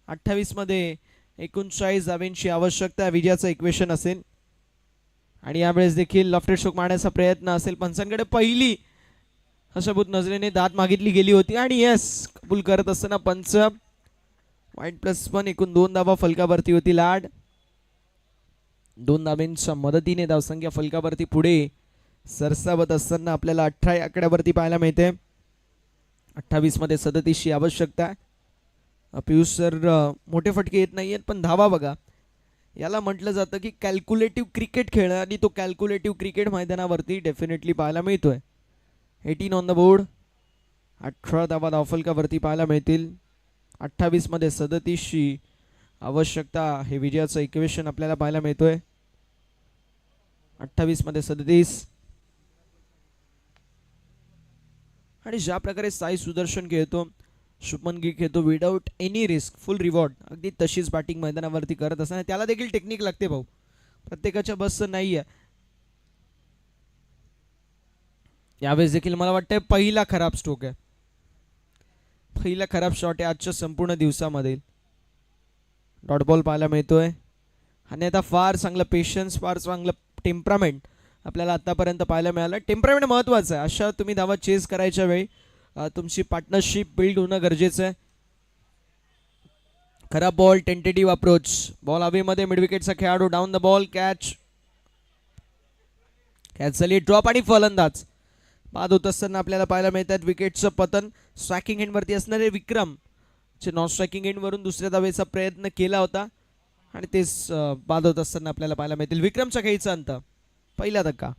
28 मध्ये 39 धाव्यांची आवश्यकता विजयाचं इक्वेशन असेल. आणि यावेळेस देखील लॉफ्टेड स्ट्रोक मारण्याचा प्रयत्न असेल. पंचांकडे पहिली हर्षभूत नजरेने दाद मागितली गेली होती आणि येस कबूल करत असताना पंच वाईट +1 एकूण 2 धावा फलकावरती होती लाड. 2 धाब्यांच्या मदतीने धावसंख्या फलकावरती पुढे सरसावत असताना आपल्याला 18 आकड्यावरती पाहायला मिळते. 28 मध्ये 37 ची आवश्यकता. पियुष सर मोठे फटके येत नाहीयेत, पण धावा बघा, याला म्हटलं जातं की कॅल्क्युलेटिव्ह क्रिकेट खेळ, आणि तो कॅल्क्युलेटिव्ह क्रिकेट मैदानावरती डेफिनेटली पाहायला मिळतोय. 18 ऑन द बोर्ड. 18 धावा धावफलकावरती पाहायला मिळतील. 28 मध्ये 37 ची आवश्यकता, हे विजयाचं इक्वेशन आपल्याला पाहायला मिळतोय. 28 मध्ये 37. आणि ज्या प्रकारे साई सुदर्शन खेळतो, शुभमन गिल खेळतो विदाउट एनी रिस्क, फुल रिवॉर्ड, अगदी तशीच बॅटिंग मैदानावरती करत असताना त्याला देखील टेक्निक लागते भाऊ, प्रत्येकाच्या बसचं नाही आहे. यावेळेस देखील मला वाटतं पहिला खराब स्ट्रोक आहे, पहिला खराब शॉट आहे आजच्या संपूर्ण दिवसामध्ये. डॉट बॉल पाहायला मिळतोय. आणि आता फार चांगलं पेशन्स, फार चांगलं टेम्परामेंट आपल्याला आतापर्यंत पाहायला मिळालं. टेम्परामेंट महत्त्वाचं आहे. अशा तुम्ही धावा चेस करायच्या वेळी तुमची पार्टनरशिप बिल्ड होणं गरजेचं आहे. खराब बॉल, टेंटेटिव्ह अप्रोच, बॉल हवेमध्ये, मिड विकेटचा खेळाडू डाऊन द बॉल, कॅच झाली, ड्रॉप आणि फलंदाज बाद होत असताना आपल्याला पाहायला मिळतात विकेटचं पतन. स्ट्रायकिंग एंडवरती असणारे विक्रम चे नॉन स्ट्रायकिंग एंडवरून दुसऱ्या धावेचा प्रयत्न केला होता आणि तेच बाद होत असताना आपल्याला पाहायला मिळतील. विक्रमच्या खेळीचा अंत, पहिला धक्का.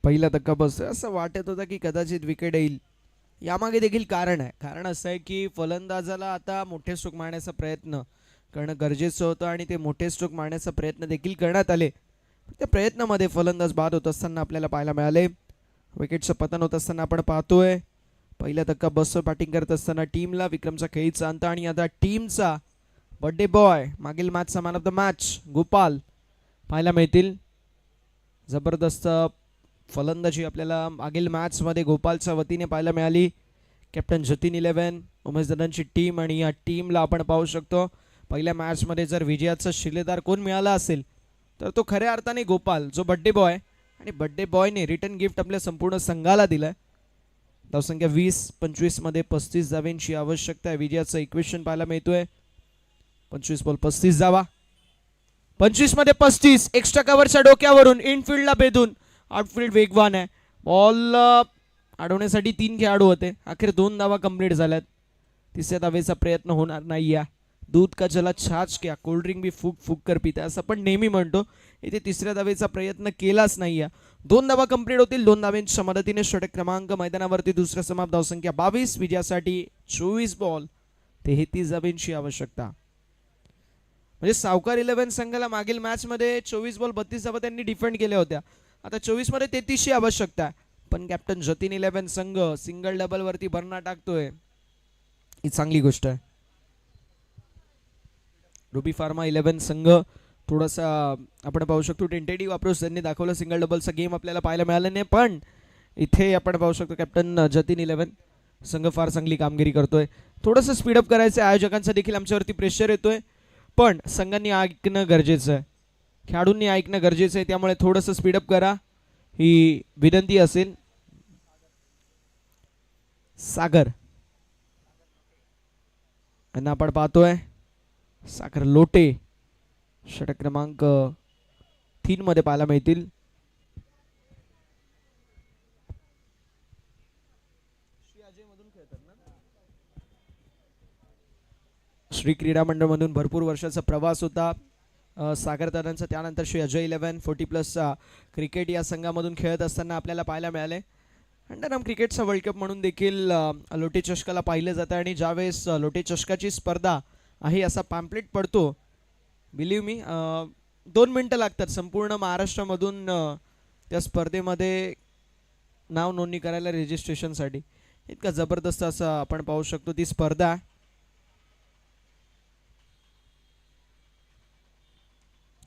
पहिला धक्का बसतोय, असं वाटत होतं की कदाचित विकेट येईल. यामागे देखील कारण आहे. कारण असं आहे की फलंदाजाला आता मोठे स्ट्रोक मारण्याचा प्रयत्न करणं गरजेचं होतं आणि ते मोठे स्ट्रोक मारण्याचा प्रयत्न देखील करण्यात आले. त्या प्रयत्नामध्ये फलंदाज बाद होत असताना आपल्याला पाहायला मिळाले. विकेटचं पतन होत असताना आपण पाहतोय. पहिला धक्का बसतोय बॅटिंग करत असताना टीमला. विक्रमचा खेळीचा अंत आणि आता टीमचा बर्थडे बॉय, मागील मॅचचा man of the match Gopal पाहायला मिळतील. जबरदस्त फलंदाजी आपल्याला मागील मॅचमध्ये गोपालच्या वतीने पाहायला मिळाली. कॅप्टन जतीन 11 उमेश दादांची टीम, आणि या टीमला आपण पाहू शकतो पहिल्या मॅचमध्ये जर विजयाचा शिलेदार कोण मिळाला असेल तर तो खऱ्या अर्थाने गोपाल, जो बर्थडे बॉय, आणि बर्थडे बॉयने रिटर्न गिफ्ट आपल्या संपूर्ण संघाला दिलं. धावसंख्या 20-25 मध्ये 35 धावांची आवश्यकता आहे. विजयाचं इक्वेशन पाहायला मिळतोय. 25 बॉल 35 धावा. 25 मध्ये 35 एक्स्ट्रा कव्हरच्या डोक्यावरून इनफिल्डला बेधून आउटफील्ड वेगवान आहे. बॉल अडवण्यासाठी 3 खेळाडू होते. अखेर 2 धावा कंप्लीट झाल्यात. तिसऱ्या धावेचा प्रयत्न होणार नाही. या दूध का जला छाछ क्या, कोल्ड्रिंक बी फूक फूक कर पिता, असं आपण नेहमी म्हणतो. इथे तिसऱ्या धावेचा प्रयत्न केलाच नाही. 2 धावा कंप्लीट होतील. 2 धावेंच्या मदतीने षटक क्रमांक मैदानावरती. दुसरा समाप्त धावसंख्या 22. विजयासाठी 24 बॉल 33 धावेंची आवश्यकता. म्हणजे सावकार 11 संघाला मागील मॅच मध्ये 24 बॉल 32 धावा त्यांनी डिफेंड केल्या होत्या. आता 24 मध्ये 33 ची आवश्यकता आहे. पण कॅप्टन जतीन 11 संघ सिंगल डबल वरती भरणा टाकतोय, ही चांगली गोष्ट आहे. रुबी फार्मा 11 संघ थोडासा आपण पाहू शकतो टेंटेटिव्ह अप्रोच त्यांनी दाखवलं. सिंगल डबलचा गेम आपल्याला पाहायला मिळाला नाही, पण इथे आपण पाहू शकतो कॅप्टन जतीन 11 संघ फार चांगली कामगिरी करतोय. थोडंसं स्पीडअप करायचं, आयोजकांचा देखील आमच्यावरती प्रेशर येतोय, पण संघांनी ऐकणं गरजेचं आहे, खेळाडूंनी ऐकणं गरजेचं आहे. त्यामुळे थोडंसं स्पीडअप करा ही विनंती असेल. सागर यांना आपण पाहतोय, सागर लोटे षटक क्रमांक 3 मध्ये पाहायला मिळतील. श्री क्रीडा मंडळ मधून भरपूर वर्षाचा प्रवास होता सागर दादांचा. त्यानंतर श्री अजय 11 40+ क्रिकेट या संघामधून खेळत असताना आपल्याला पाहायला मिळाले. अंडरआर्म क्रिकेटचा वर्ल्ड कप म्हणून देखील लोटे चषकाला पाहिलं जातं. आणि ज्यावेळेस लोटे चषकाची स्पर्धा आहे असा पॅम्पलेट पडतो, बिलीव्ह मी 2 मिनटं लागतात संपूर्ण महाराष्ट्रामधून त्या स्पर्धेमध्ये नाव नोंदणी करायला रजिस्ट्रेशनसाठी. इतका जबरदस्त असं आपण पाहू शकतो ती स्पर्धा.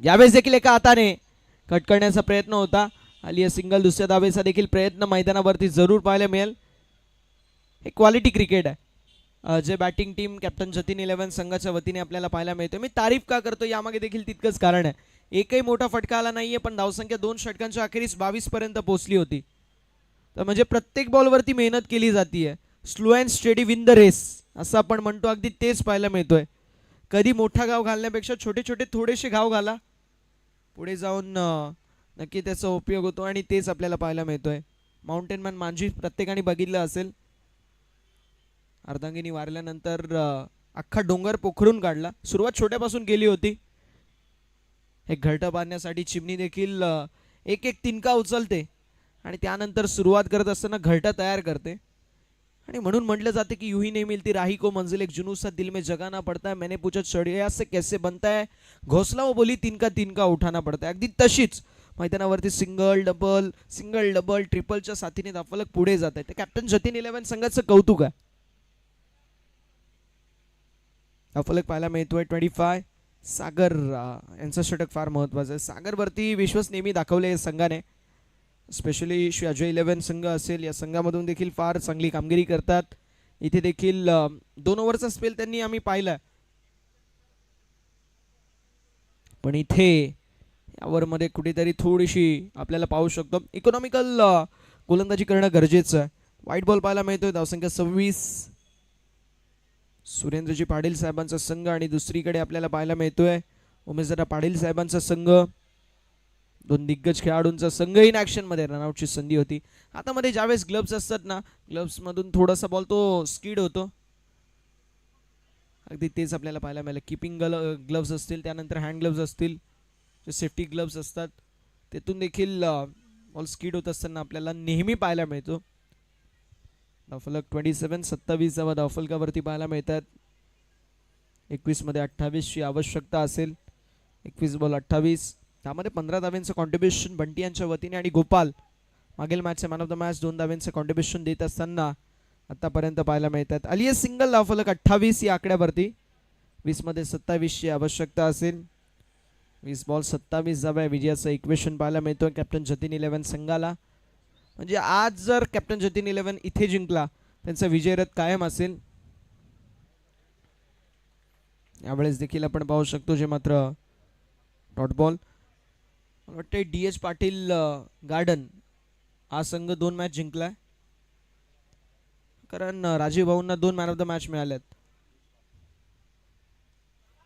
यावेळेस देखील एका हाताने कट करण्याचा प्रयत्न होता. आली सिंगल. दुसऱ्या धावेचा देखील प्रयत्न मैदानावरती जरूर पाहायला मिळेल. हे क्वालिटी क्रिकेट आहे जे बॅटिंग टीम कॅप्टन जतीन 11 संघाच्या वतीने आपल्याला पाहायला मिळते. मी तारीफ का करतो यामागे देखील तितकंच कारण आहे. एकही मोठा फटका आला नाहीये, पण धावसंख्या 2 षटकांच्या अखेरीस 22 पर्यंत पोहोचली होती. तर म्हणजे प्रत्येक बॉलवरती मेहनत केली जाते. Slow and steady win the race असं आपण म्हणतो, अगदी तेच पाहायला मिळतोय. कधी मोठा घाव घालण्यापेक्षा छोटे छोटे थोडेसे घाव घाला, पुढे जाऊन नक्की त्याचा उपयोग होतो. आणि तेच आपल्याला पाहायला मिळतोय. माउंटेन मॅन मांजी प्रत्येकाने बघितलं असेल. अर्धांगिनी वारल्यानंतर अख्खा डोंगर पोखरून काढला. सुरुवात छोट्यापासून केली होती. एक घरटं बांधण्यासाठी चिमणी देखील एक एक तिनका उचलते आणि त्यानंतर सुरुवात करत असताना घरटा तयार करते. आणि म्हणून म्हटलं जाते की यूही नहीं मिलती राही को मंजिल, एक जुनून सा दिल में जगाना पड़ता है. मैंने पूछा चढ़िया से कैसे बनता है घोसला, वो बोली तिनका तिनका उठाना पड़ता है. अगदी तशीच मैदानावरती सिंगल डबल ट्रिपलच्या साथीने धावफलक पुढे जात आहे. कॅप्टन जतीन 11 संघाचं कौतुक आहे. धावफलक पाहायला मिळतोय 25. सागर यांचं षटक फार महत्वाचं आहे. सागरवरती विश्वास नेहमी दाखवले संघाने, स्पेशली श्री अजय 11 संघ असेल, या संघामधून देखील फार चांगली कामगिरी करतात. इथे देखील 2 ओव्हरचा स्पेल त्यांनी आम्ही पाहिला, पण इथे यावर मध्ये कुठेतरी थोडीशी आपल्याला पाहू शकतो इकॉनॉमिकल गोलंदाजी करणं गरजेचं आहे. व्हाईट बॉल पाहायला मिळतोय. धावसंख्या 26. सुरेंद्रजी पाटील साहेबांचा संघ आणि दुसरीकडे आपल्याला पाहायला मिळतोय उमेशदादा पाटील साहेबांचा संघ. 2 दिग्गज खेळाडूंचा संघ इन ॲक्शन मध्ये. रनआउटची संधी होती. हातामध्ये ज्यावेळेस ग्लव्स असतात ना, ग्लव्स मधून थोडासा बॉल तो स्किड होतो. अगदी तेच आपल्याला पाहायला मिळालं. किपिंग ग्लव्स असतील, त्यानंतर हँड ग्लव्स असतील, जे सेफ्टी ग्लव्स असतात, तेथून देखील बॉल स्किड होत असताना आपल्याला नेहमी पाहायला मिळतो. धावफलक 27. 27 धावा धावफलकावरती पाहायला मिळतात. 21 मध्ये 28 ची आवश्यकता असेल. 21 बॉल 28. त्यामध्ये 15 धाव्यांचं कॉन्ट्रीब्युशन बंटी यांच्या वतीने आणि गोपाल मागील मॅचचे मॅन ऑफ द मॅच 2 धाव्यांचं कॉन्ट्रीब्युशन देत असताना आतापर्यंत पाहायला मिळतात. आलिया सिंगल धावफलक 28 या आकड्यावरती. 20 मध्ये 27 ची आवश्यकता असेल. 20 बॉल 27 धावा विजयाचं इक्वेशन पाहायला मिळतोय कॅप्टन जतीन 11 संघाला. म्हणजे आज जर कॅप्टन जतीन 11 इथे जिंकला, त्यांचा विजयरथ कायम असेल. यावेळेस देखील आपण पाहू शकतो जे मात्र डॉट बॉल वाटते DS पाटील गार्डन हा संघ 2 मॅच जिंकलाय, कारण राजीव भाऊंना 2 मॅन ऑफ द मॅच मिळाल्यात.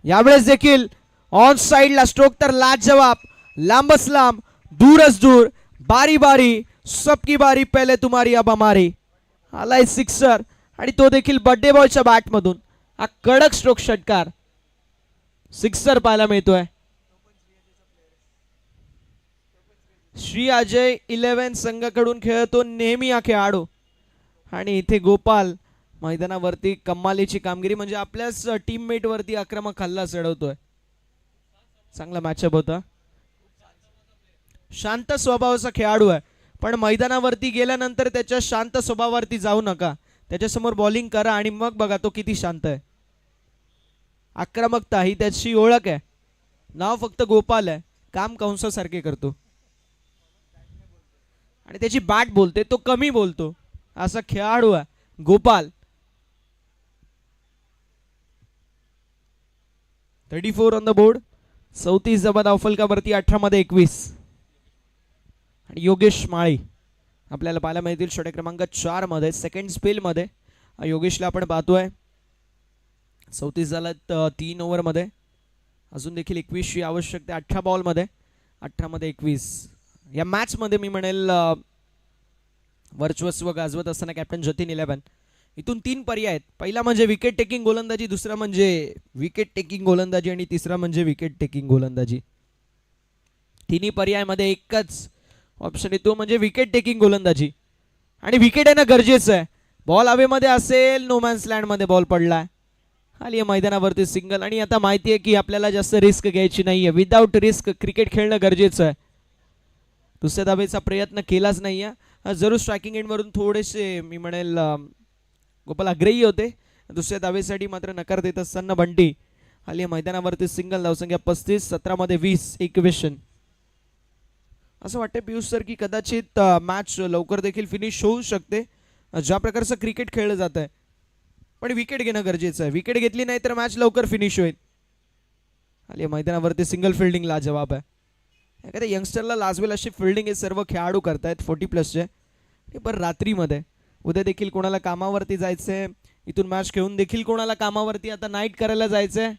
यावेळेस देखील ऑन साइडला स्ट्रोक तर लाजवाब, लांबच लांब, दूरच दूर, बारी बारी, सबकी बारी पहले तुम्हारी अब हमारी. आलाय सिक्सर आणि तो देखील बर्थडे बॉयच्या बॅट मधून. हा कडक स्ट्रोक षटकार, सिक्सर पाहायला मिळतोय. श्री अजय 11 संघाकडून खेळतो नेहमी हा खेळाडू. आणि इथे गोपाल मैदानावरती कमालीची कामगिरी, म्हणजे आपल्याच टीममेट वरती आक्रमक हल्ला चढवतोय. चांगला मॅचअप होता. शांत स्वभावाचा खेळाडू आहे, पण मैदानावरती गेल्यानंतर त्याच्या शांत स्वभावावरती जाऊ नका. त्याच्यासमोर बॉलिंग करा आणि मग बघा तो किती शांत आहे. आक्रमकता ही त्याची ओळख आहे. नाव फक्त गोपाल आहे, काम कंसासारखे करतो. आणि त्याची बॅट बोलते, तो कमी बोलतो, असा खेळाडू आहे गोपाल. 34 on the board. 34 जमा धावफलकावरती, 18 मध्ये 21. आणि योगेश माळी आपल्याला पाहायला मिळतील षटक क्रमांक 4 मध्ये, सेकंड स्पेल मध्ये योगेशला आपण पाहतोय. 34 झाला 3 ओव्हर मध्ये, अजून देखील 21 ची आवश्यकता. 18 बॉल मध्ये, 18 मध्ये 21. या मॅच मध्ये मी म्हणेल वर्चस्व गाजवत असताना कॅप्टन जतीन 11. इथून 3 पर्याय आहेत. पहिला म्हणजे विकेट टेकिंग गोलंदाजी, दुसरा म्हणजे विकेट टेकिंग गोलंदाजी आणि तिसरा म्हणजे विकेट टेकिंग गोलंदाजी. तिन्ही पर्यायामध्ये एकच ऑप्शन आहे, तो म्हणजे विकेट टेकिंग गोलंदाजी. आणि विकेट येणं गरजेचं आहे. बॉल हवेमध्ये असेल, नो मॅन्स लँड मध्ये बॉल पडलाय, खाली मैदानावरती सिंगल. आणि आता माहिती आहे की आपल्याला जास्त रिस्क घ्यायची नाहीये. विदाउट रिस्क क्रिकेट खेळणं गरजेचं आहे. दुसऱ्या धावेचा प्रयत्न केलाच नाहीये. जरूर स्ट्रायकिंग एंडवरून थोडेसे मी म्हणेल गोपाल आग्रही होते. दुसऱ्या धावेसाठी मात्र नकार देत असताना बंटी. खाली मैदानावरती सिंगल, धावसंख्या 35, 17 मध्ये 20, इक्वेशन. असं वाटतं पियुष सर की कदाचित मॅच लवकर देखील फिनिश होऊ शकते, ज्या प्रकारचं क्रिकेट खेळलं जात आहे. पण विकेट घेणं गरजेचं आहे. विकेट घेतली नाही तर मॅच लवकर फिनिश होईल. खाली मैदानावरती सिंगल फिल्डिंग लाजवाब आहे. एखाद्या यंगस्टरला लाजवेल अशी फिल्डिंग हे सर्व खेळाडू करतायत 40+चे. पण रात्रीमध्ये उद्या देखील कोणाला कामावरती जायचंय, इथून मॅच खेळून देखील कोणाला कामावरती आता नाईट करायला जायचंय.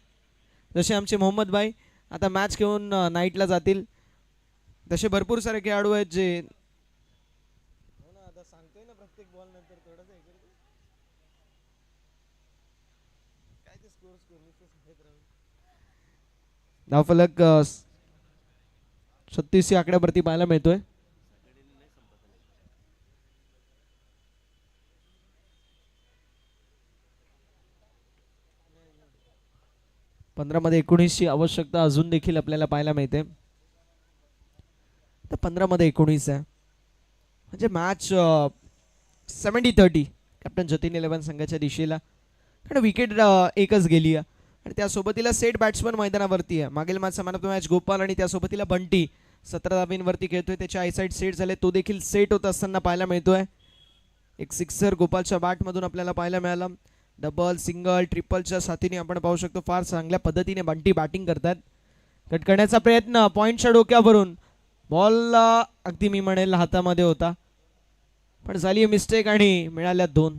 जसे आमचे मोहम्मद भाई आता मॅच खेळून नाईटला जातील, तसे भरपूर सारे खेळाडू आहेत जे आता सांगतोय ना प्रत्येक बॉल नंतर थोडंसं काय ते स्कोर धावफलक 36 या आकड्यावरती पाहायला मिळतोय. पंधरा मध्ये 19 ची आवश्यकता अजून देखील आपल्याला पाहायला मिळते. तर 15 मध्ये 19 आहे, म्हणजे मॅच 70-30 कॅप्टन जतीन 11 संघाच्या दिशेला. कारण विकेट एकच गेली आहे आणि त्यासोबतीला सेट बॅट्समन मैदानावरती आहे. मागील match man of the match Gopal आणि त्यासोबतीला बंटी 17 धाबींवरती खेळतोय. त्याच्या आयसाईड सेट झाले, तो देखील सेट होत असताना पाहायला मिळतोय. एक सिक्सर गोपालच्या बॅटमधून आपल्याला पाहायला मिळाला. डबल, सिंगल, ट्रिपलच्या साथीने आपण पाहू शकतो फार चांगल्या पद्धतीने बंटी बॅटिंग करतात. कट करण्याचा प्रयत्न पॉइंटच्या डोक्यावरून, बॉल अगदी मी म्हणेल हातामध्ये होता, पण झाली मिस्टेक आणि मिळाल्या 2.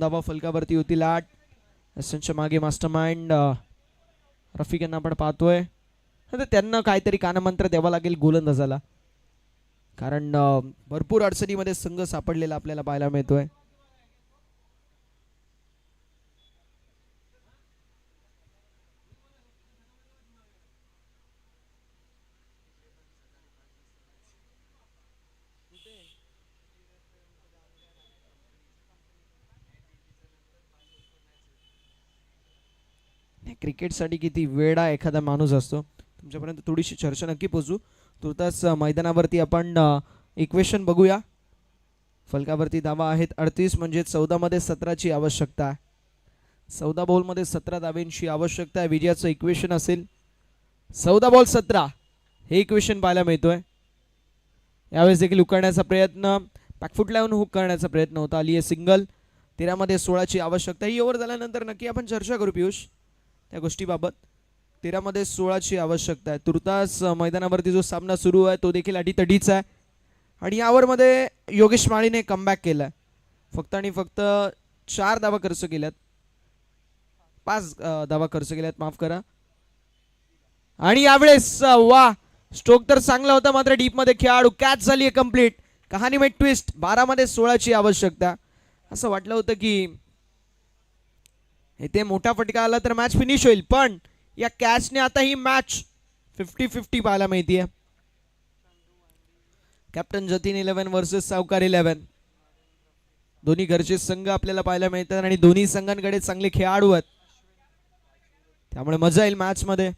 धावा फलकावरती होती. 8 एसच्या मागे मास्टरमाइंड रफिक यांना आपण पाहतोय. आता त्यांना काहीतरी कानमंत्र द्यावा लागेल गोलंदाजाला, कारण भरपूर अडचणीमध्ये संघ सापडलेला आपल्याला पाहायला मिळतोय. क्रिकेटसाठी किती वेळा एखादा माणूस असतो, तुमच्यापर्यंत थोडीशी चर्चा नक्की पोहोचू. तुर्तास मैदानावरती आपण इक्वेशन बघूया. फलकावरती धावा आहेत 38, म्हणजे 14 मध्ये 17 ची आवश्यकता आहे. 14 बॉलमध्ये 17 धावेंची आवश्यकता आहे. विजयाचं इक्वेशन असेल 14 बॉल 17, हे इक्वेशन पाहायला मिळतोय. यावेळेस देखील हुक करण्याचा प्रयत्न, बॅकफुट लावून हुक करण्याचा प्रयत्न होता. आली आहे सिंगल. 13 मध्ये 16 ची आवश्यकता. ही ओव्हर झाल्यानंतर नक्की आपण चर्चा करू पियुष त्या गोष्टीबाबत. 13 मध्ये 16 ची आवश्यकता आहे. तुर्तास मैदानावरती जो सामना सुरू आहे तो देखील अटीतटीचा आहे. आणि या ओव्हरमध्ये योगेश माळीने कमबॅक केलाय. फक्त आणि फक्त 4 धावा खर्च केल्यात. 5 धावा खर्च केल्यात, माफ करा. आणि यावेळेस वा, स्ट्रोक तर चांगला होता, मात्र डीप मध्ये खेळाडू कॅच झाली आहे कंप्लीट. कहाणी में ट्विस्ट. 12 मध्ये 16 ची आवश्यकता. असं वाटलं होतं की इथे मोठा फटका आला तर मॅच फिनिश होईल, पण या कॅचने आता ही मॅच 50-50 पाहायला मिळतीये. कॅप्टन जतीन 11 वर्सेस सावकार 11. दोन्ही घरचे संघ आपल्याला पाहायला मिळतात आणि दोन्ही संघांकडे चांगले खेळाडू आहेत, त्यामुळे मजा येईल मॅच मध्ये.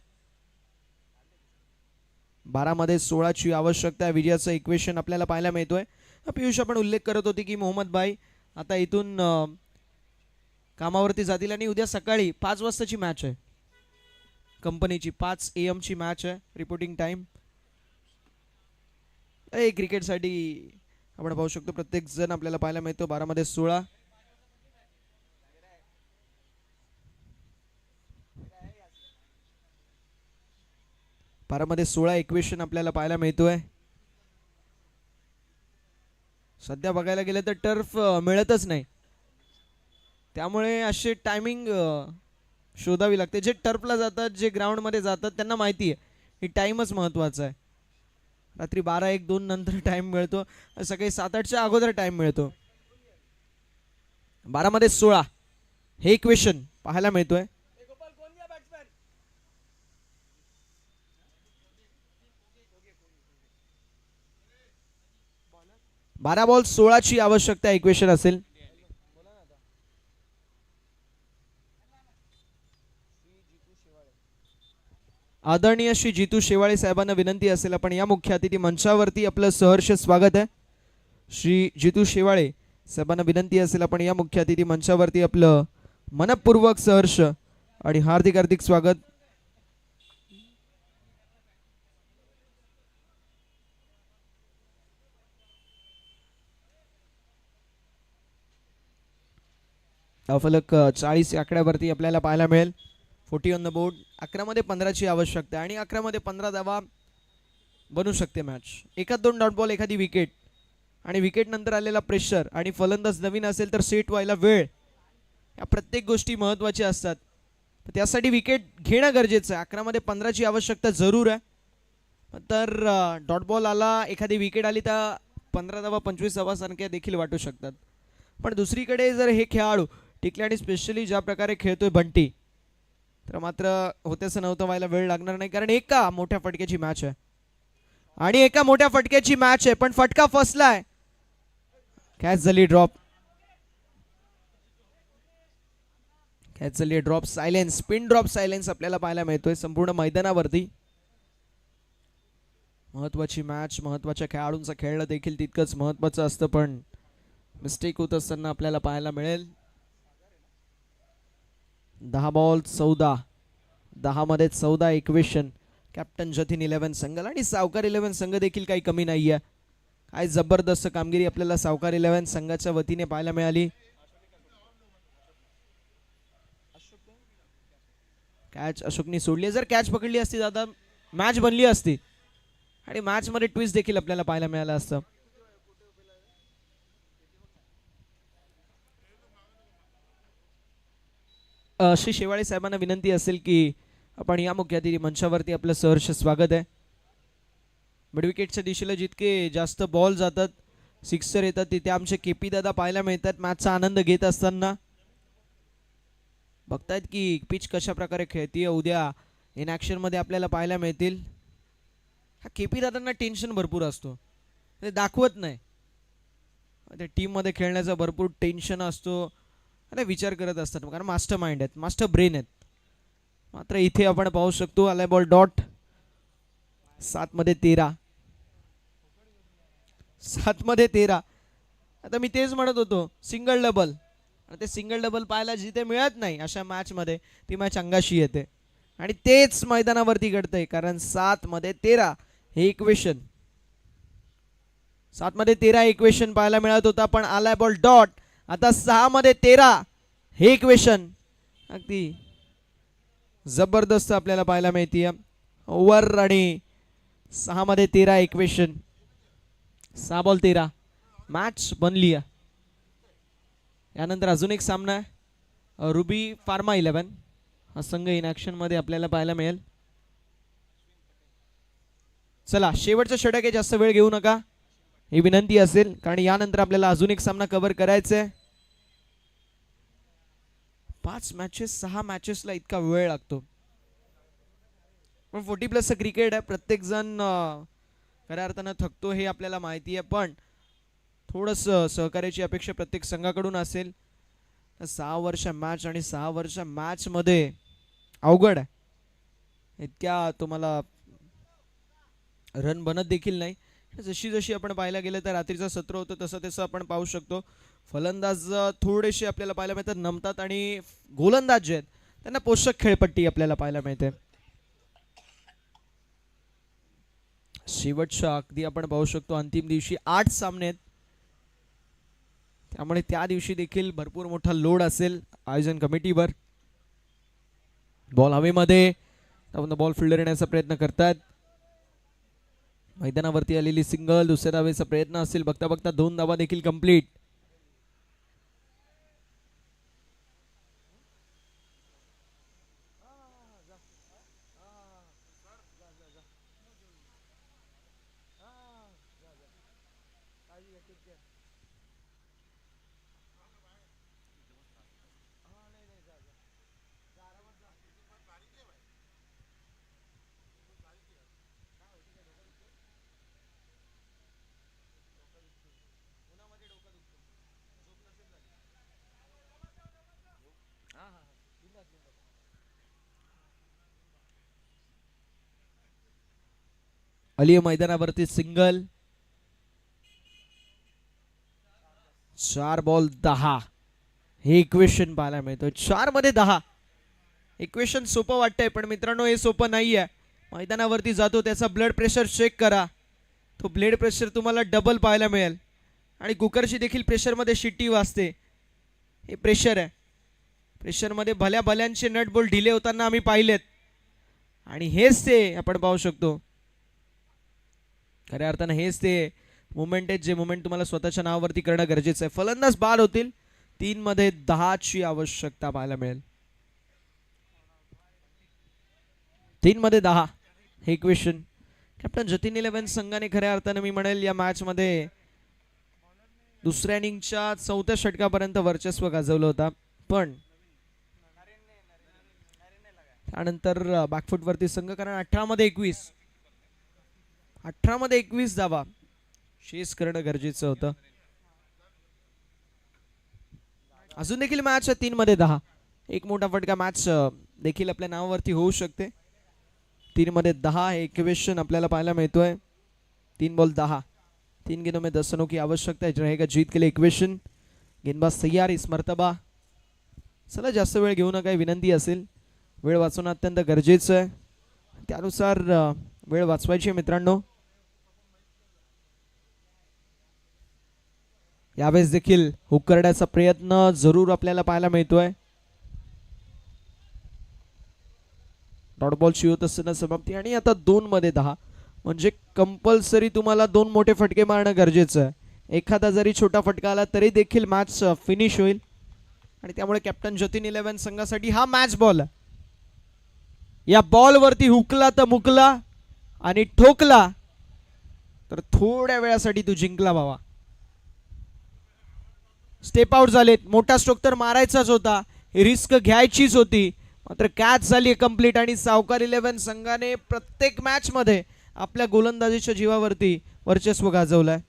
12 मध्ये 16 ची आवश्यकता. विजयाचं इक्वेशन आपल्याला पाहायला मिळतोय. पियुष आपण उल्लेख करत होते की मोहम्मद भाई आता इथून कामावरती जातील आणि उद्या सकाळी 5 वाजताची मॅच आहे कंपनीची. 5 AM ची मॅच आहे रिपोर्टिंग टाइम. क्रिकेटसाठी आपण पाहू शकतो प्रत्येक जण आपल्याला पाहायला मिळतो. 12 मध्ये 16. मध्ये 16 इक्वेशन आपल्याला पाहायला मिळतोय. सध्या बघायला गेलं तर टर्फ मिळतच नाही, त्यामुळे असे टायमिंग शोधावी लागते. जे टर्फला जातात, जे ग्राउंड मध्ये जातात, त्यांना माहिती आहे ही टाइमच महत्वाचा आहे. रात्री 12, 1, 2 नंतर टाइम मिळतो, सकाळी 7, 8च्या अगोदर टाइम मिळतो. 12 मध्ये 16 हे इक्वेशन पाहायला मिळतोय. 12 बॉल 16 ची आवश्यकता इक्वेशन असेल. आदरणीय श्री जितू शेवाळे साहेबांना विनंती असेल, आपण या मुख्य अतिथी मंचावरती आपलं सहर्ष स्वागत आहे. श्री जितू शेवाळे साहेबांना विनंती असेल, आपण या मुख्य अतिथी मंचावरती आपलं मनपूर्वक सहर्ष आणि हार्दिक हार्दिक स्वागत. फलक 40 आकड्यावरती आपल्याला पाहायला मिळेल. 40 ऑन द बोर्ड. 11 मध्ये 15 ची आवश्यकता आणि 11 मध्ये 15 धावा बनू शकते मॅच. एखाद 2 डॉट बॉल, एखादी विकेट आणि विकेट नंतर आलेला प्रेशर आणि फलंदाज नवीन असेल तर सेट व्हायला वेळ, या प्रत्येक गोष्टी महत्त्वाच्या असतात. त्यासाठी विकेट घेणं गरजेचं आहे. 11 मध्ये 15 ची आवश्यकता जरूर आहे. तर डॉट बॉल आला, एखादी विकेट आली तर 15 धावा 25 धावासारख्या देखील वाटू शकतात. पण दुसरीकडे जर हे खेळाडू टिकले आणि स्पेशली ज्या प्रकारे खेळतोय बंटी, तर मात्र होतेच नव्हतं व्हायला वेळ लागणार नाही, कारण एका मोठ्या फटक्याची मॅच आहे आणि एका मोठ्या फटक्याची मॅच आहे. पण फटका फसलाय, कॅच झाली ड्रॉप. कॅच झाली drop. Silence, spin drop silence आपल्याला पाहायला मिळतोय संपूर्ण मैदानावरती. महत्वाची मॅच, महत्वाच्या खेळाडूंचं खेळणं देखील तितकंच महत्वाचं असतं, पण मिस्टेक होत असताना आपल्याला पाहायला मिळेल. 10 बॉल 14. 10 मध्ये 14 इक्वेशन. कॅप्टन जतीन 11 संघाला आणि सावकार 11 संघ देखील काही कमी नाहीये. काय जबरदस्त कामगिरी आपल्याला सावकार 11 संघाच्या वतीने पाहायला मिळाली. कॅच अशोकनी सोडली. जर कॅच पकडली असती दादा मॅच बनली असती आणि मॅच मध्ये ट्विस्ट देखील आपल्याला पाहायला मिळालं असतं. श्री शेवाळे साहेबांना विनंती असेल की आपण या मुख्य अतिथी मंचावरती आपलं सहर्ष स्वागत आहे. मिडविकेटच्या दिशेला जितके जास्त बॉल जातात, सिक्सर येतात, तिथे आमचे केपी दादा पाहायला मिळतात मॅचचा आनंद घेत असताना. बघतायत की पिच कशा प्रकारे खेळतीये. उद्या इन ॲक्शन मध्ये आपल्याला पाहायला मिळतील. हा केपी दादांना टेन्शन भरपूर असतो, ते दाखवत नाही. ते टीम मध्ये खेळण्याचा भरपूर टेन्शन असतो आणि विचार करत असतात, कारण मास्टर माइंड आहेत, मास्टर ब्रेन आहेत. मात्र इथे आपण पाहू शकतो आलाय बॉल डॉट. 7 मध्ये 13. 7 मध्ये 13. आता मी तेच म्हणत होतो, सिंगल डबल. ते सिंगल डबल पाहायला जिथे मिळत नाही अशा मॅच मध्ये ती मॅच अंगाशी येते आणि तेच मैदानावरती घडतंय, कारण 7 मध्ये 13 हे इक्वेशन. 7 मध्ये 13 इक्वेशन पाहायला मिळत होता, पण आलाय बॉल डॉट. आता 6 मध्ये 13 हे इक्वेशन अगदी जबरदस्त आपल्याला पाहायला मिळतीये. ओव्हर आणि 6 मध्ये 13 इक्वेशन. 6 बॉल 13 मॅच बनली आहे. यानंतर अजून एक सामना आहे रुबी फार्मा 11 हा संघ इन ऍक्शन मध्ये आपल्याला पाहायला मिळेल. चला शेवटचा षटक आहे, जास्त वेळ घेऊ नका ही विनंती असेल, कारण यानंतर आपल्याला अजून एक सामना कव्हर करायचा आहे. 5 मॅचेस 6 मॅचेसला इतका वेळ लागतो, पण 40+ क्रिकेट आहे. प्रत्येक जण खऱ्या अर्थानं थकतो हे आपल्याला माहिती आहे, पण थोडंस सहकार्याची अपेक्षा प्रत्येक संघाकडून असेल. 6 वर्ष मॅच आणि 6 वर्ष मॅच मध्ये अवघड आहे. इतक्या तुम्हाला रन बनत देखील नाही. जशी जशी आपण पाहायला गेलं तर रात्रीचं सत्र होतं तसं तसं आपण पाहू शकतो. फलंदाज थोडेसे आपल्याला पाहायला मिळतात, नमतात, आणि गोलंदाज जे आहेत त्यांना पोषक खेळपट्टी आपल्याला पाहायला मिळते. शेवटच्या अगदी आपण पाहू शकतो अंतिम दिवशी 8 सामने आहेत, त्यामुळे त्या दिवशी देखील भरपूर मोठा लोड असेल आयोजन कमिटीवर. बॉल हवेमध्ये, बॉल फिल्डर येण्याचा प्रयत्न करतात. मैदानावरती आलेली सिंगल, दुसऱ्या धावेचा प्रयत्न असेल. बघता बघता 2 धावा देखील कंप्लीट. अली मैदानावरती सिंगल. 4 बॉल 10 हे इक्वेशन पाहायला मिळतं. 4 मध्ये 10 इक्वेशन सोपं वाटतंय, पण मित्रांनो हे सोपं नाही आहे. मैदानावरती जातो त्याचा ब्लड प्रेशर चेक करा, तो ब्लड प्रेशर तुम्हाला डबल पाहायला मिळेल. आणि कुकरची देखील प्रेशरमध्ये शिट्टी वाजते. हे प्रेशर आहे, प्रेशरमध्ये भल्या भल्यांचे नट बोल्ट ढिले होताना आम्ही पाहिलेत, आणि हेच ते आपण पाहू शकतो. खऱ्या अर्थानं हेच ते मुवमेंट आहेत, जे मुवमेंट तुम्हाला स्वतःच्या नावावरती करणं गरजेचं आहे. फलंदाज बाद होतील. 3 मध्ये 10 ची आवश्यकता पाहायला मिळेल. 3 मध्ये 10 हे इक्वेशन. कॅप्टन जतीन 11 संघाने खऱ्या अर्थानं मी म्हणेल या मॅच मध्ये दुसऱ्या इनिंगच्या 4थ्या षटकापर्यंत वर्चस्व गाजवलं होता, पण त्यानंतर बॅकफुटवरती संघ, कारण 18 मध्ये 21 धावा शेस करणं गरजेचं होतं. अजून देखील मॅच 3 मध्ये 10. एक मोठा फटका मॅच देखील आपल्या नावावरती होऊ शकते. 3 मध्ये 10 हे इक्वेशन आपल्याला पाहायला मिळतोय. 3 बॉल 10, 3 गेंदों में 10 रनों की आवश्यकता रहेगा जीत के लिए इक्वेशन. गेंदबाज तैयार इस मर्तबा. चला जास्त वेळ घेऊ नका, विनंती असेल. वेळ वाचवणं अत्यंत गरजेचं आहे, त्यानुसार वेळ वाचवायची मित्रांनो. यावेळेस देखील हुक करण्याचा प्रयत्न जरूर आपल्याला पाहायला मिळतोय. डॉट बॉलची होत असताना समाप्ती, आणि आता 2 मध्ये 10 म्हणजे कंपल्सरी तुम्हाला 2 मोठे फटके मारणं गरजेचं आहे. एखादा जरी छोटा फटका आला तरी देखील मॅच फिनिश होईल, आणि त्यामुळे कॅप्टन जतीन 11 संघासाठी हा मॅच बॉल आहे. या बॉलवरती हुकला तर मुकला, आणि ठोकला तर थोड्या वेळासाठी तू जिंकला बाबा. स्टेप आउट झालेत. मोठा स्ट्रोक तर मारायचाच होता, रिस्क घ्यायचीच होती, मात्र कॅच झाली कंप्लीट. आणि सावकार 11 संघाने प्रत्येक मॅच मध्ये आपल्या गोलंदाजीच्या जीवावरती वर्चस्व गाजवलंय.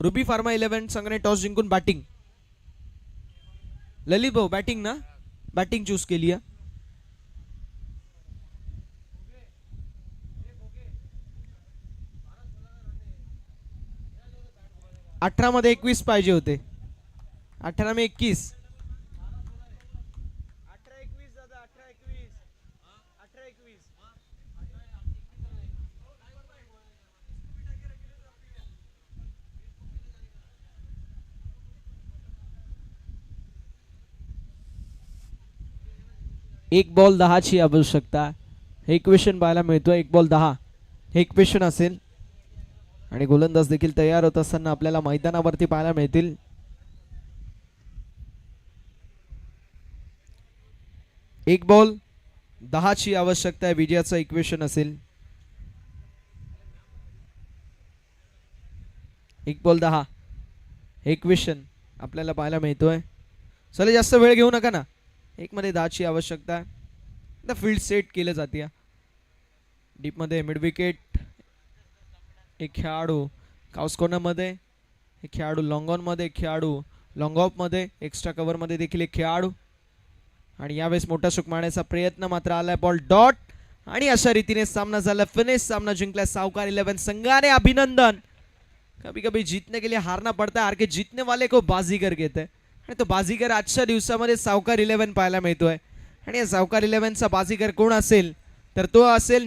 रुबी फार्मा 11 संघाने टॉस जिंकून बॅटिंग. ललित भाऊ बॅटिंग ना, बॅटिंग चूज केली आहे. 18 मध्ये 21 पाहिजे होते. 18 में 21. 18-21 दादा, 18-21. 18-21. एक बॉल 10 ची आवश्यकता हे इक्वेशन पाहायला मिळतो. 1 बॉल 10 हे इक्वेशन असेल, आणि गोलंदाज देखील तयार होत असताना आपल्याला मैदानावरती पाहायला मिळतील. एक बॉल 10ची आवश्यकता आहे, विजयाचं इक्वेशन असेल. 1 बॉल 10 इक्वेशन आपल्याला पाहायला मिळतोय. चला जास्त वेळ घेऊ नका ना. 1 मध्ये 10ची आवश्यकता आहे. आता फील्ड सेट केलं जाते. डीप मध्ये मिड विकेट एक खेळाडू, काउस कॉर्नर मध्ये एक खेळाडू, लॉंग ऑन मध्ये एक खेळाडू, लॉंग ऑफ मध्ये, एक्स्ट्रा कव्हर मध्ये देखील एक खेळाडू. आणि यावेळेस मोठा स्ट्रोक मारण्याचा प्रयत्न मात्र आलाय. बॉल डॉट आणि अशा रीतीने सामना झाला. फिनिश. सामना जिंकला सावकार 11 संघाने. अभिनंदन. कभी कभी जीतने के लिए हारना पड़ता है, हार के जीतने वाले को बाजीगर कहते हैं. आणि तो बाजीगर आजच्या दिवसामध्ये सावकार 11 पाहायला मिळतोय. आणि या सावकार 11चा बाजीगर कोण असेल तर तो असेल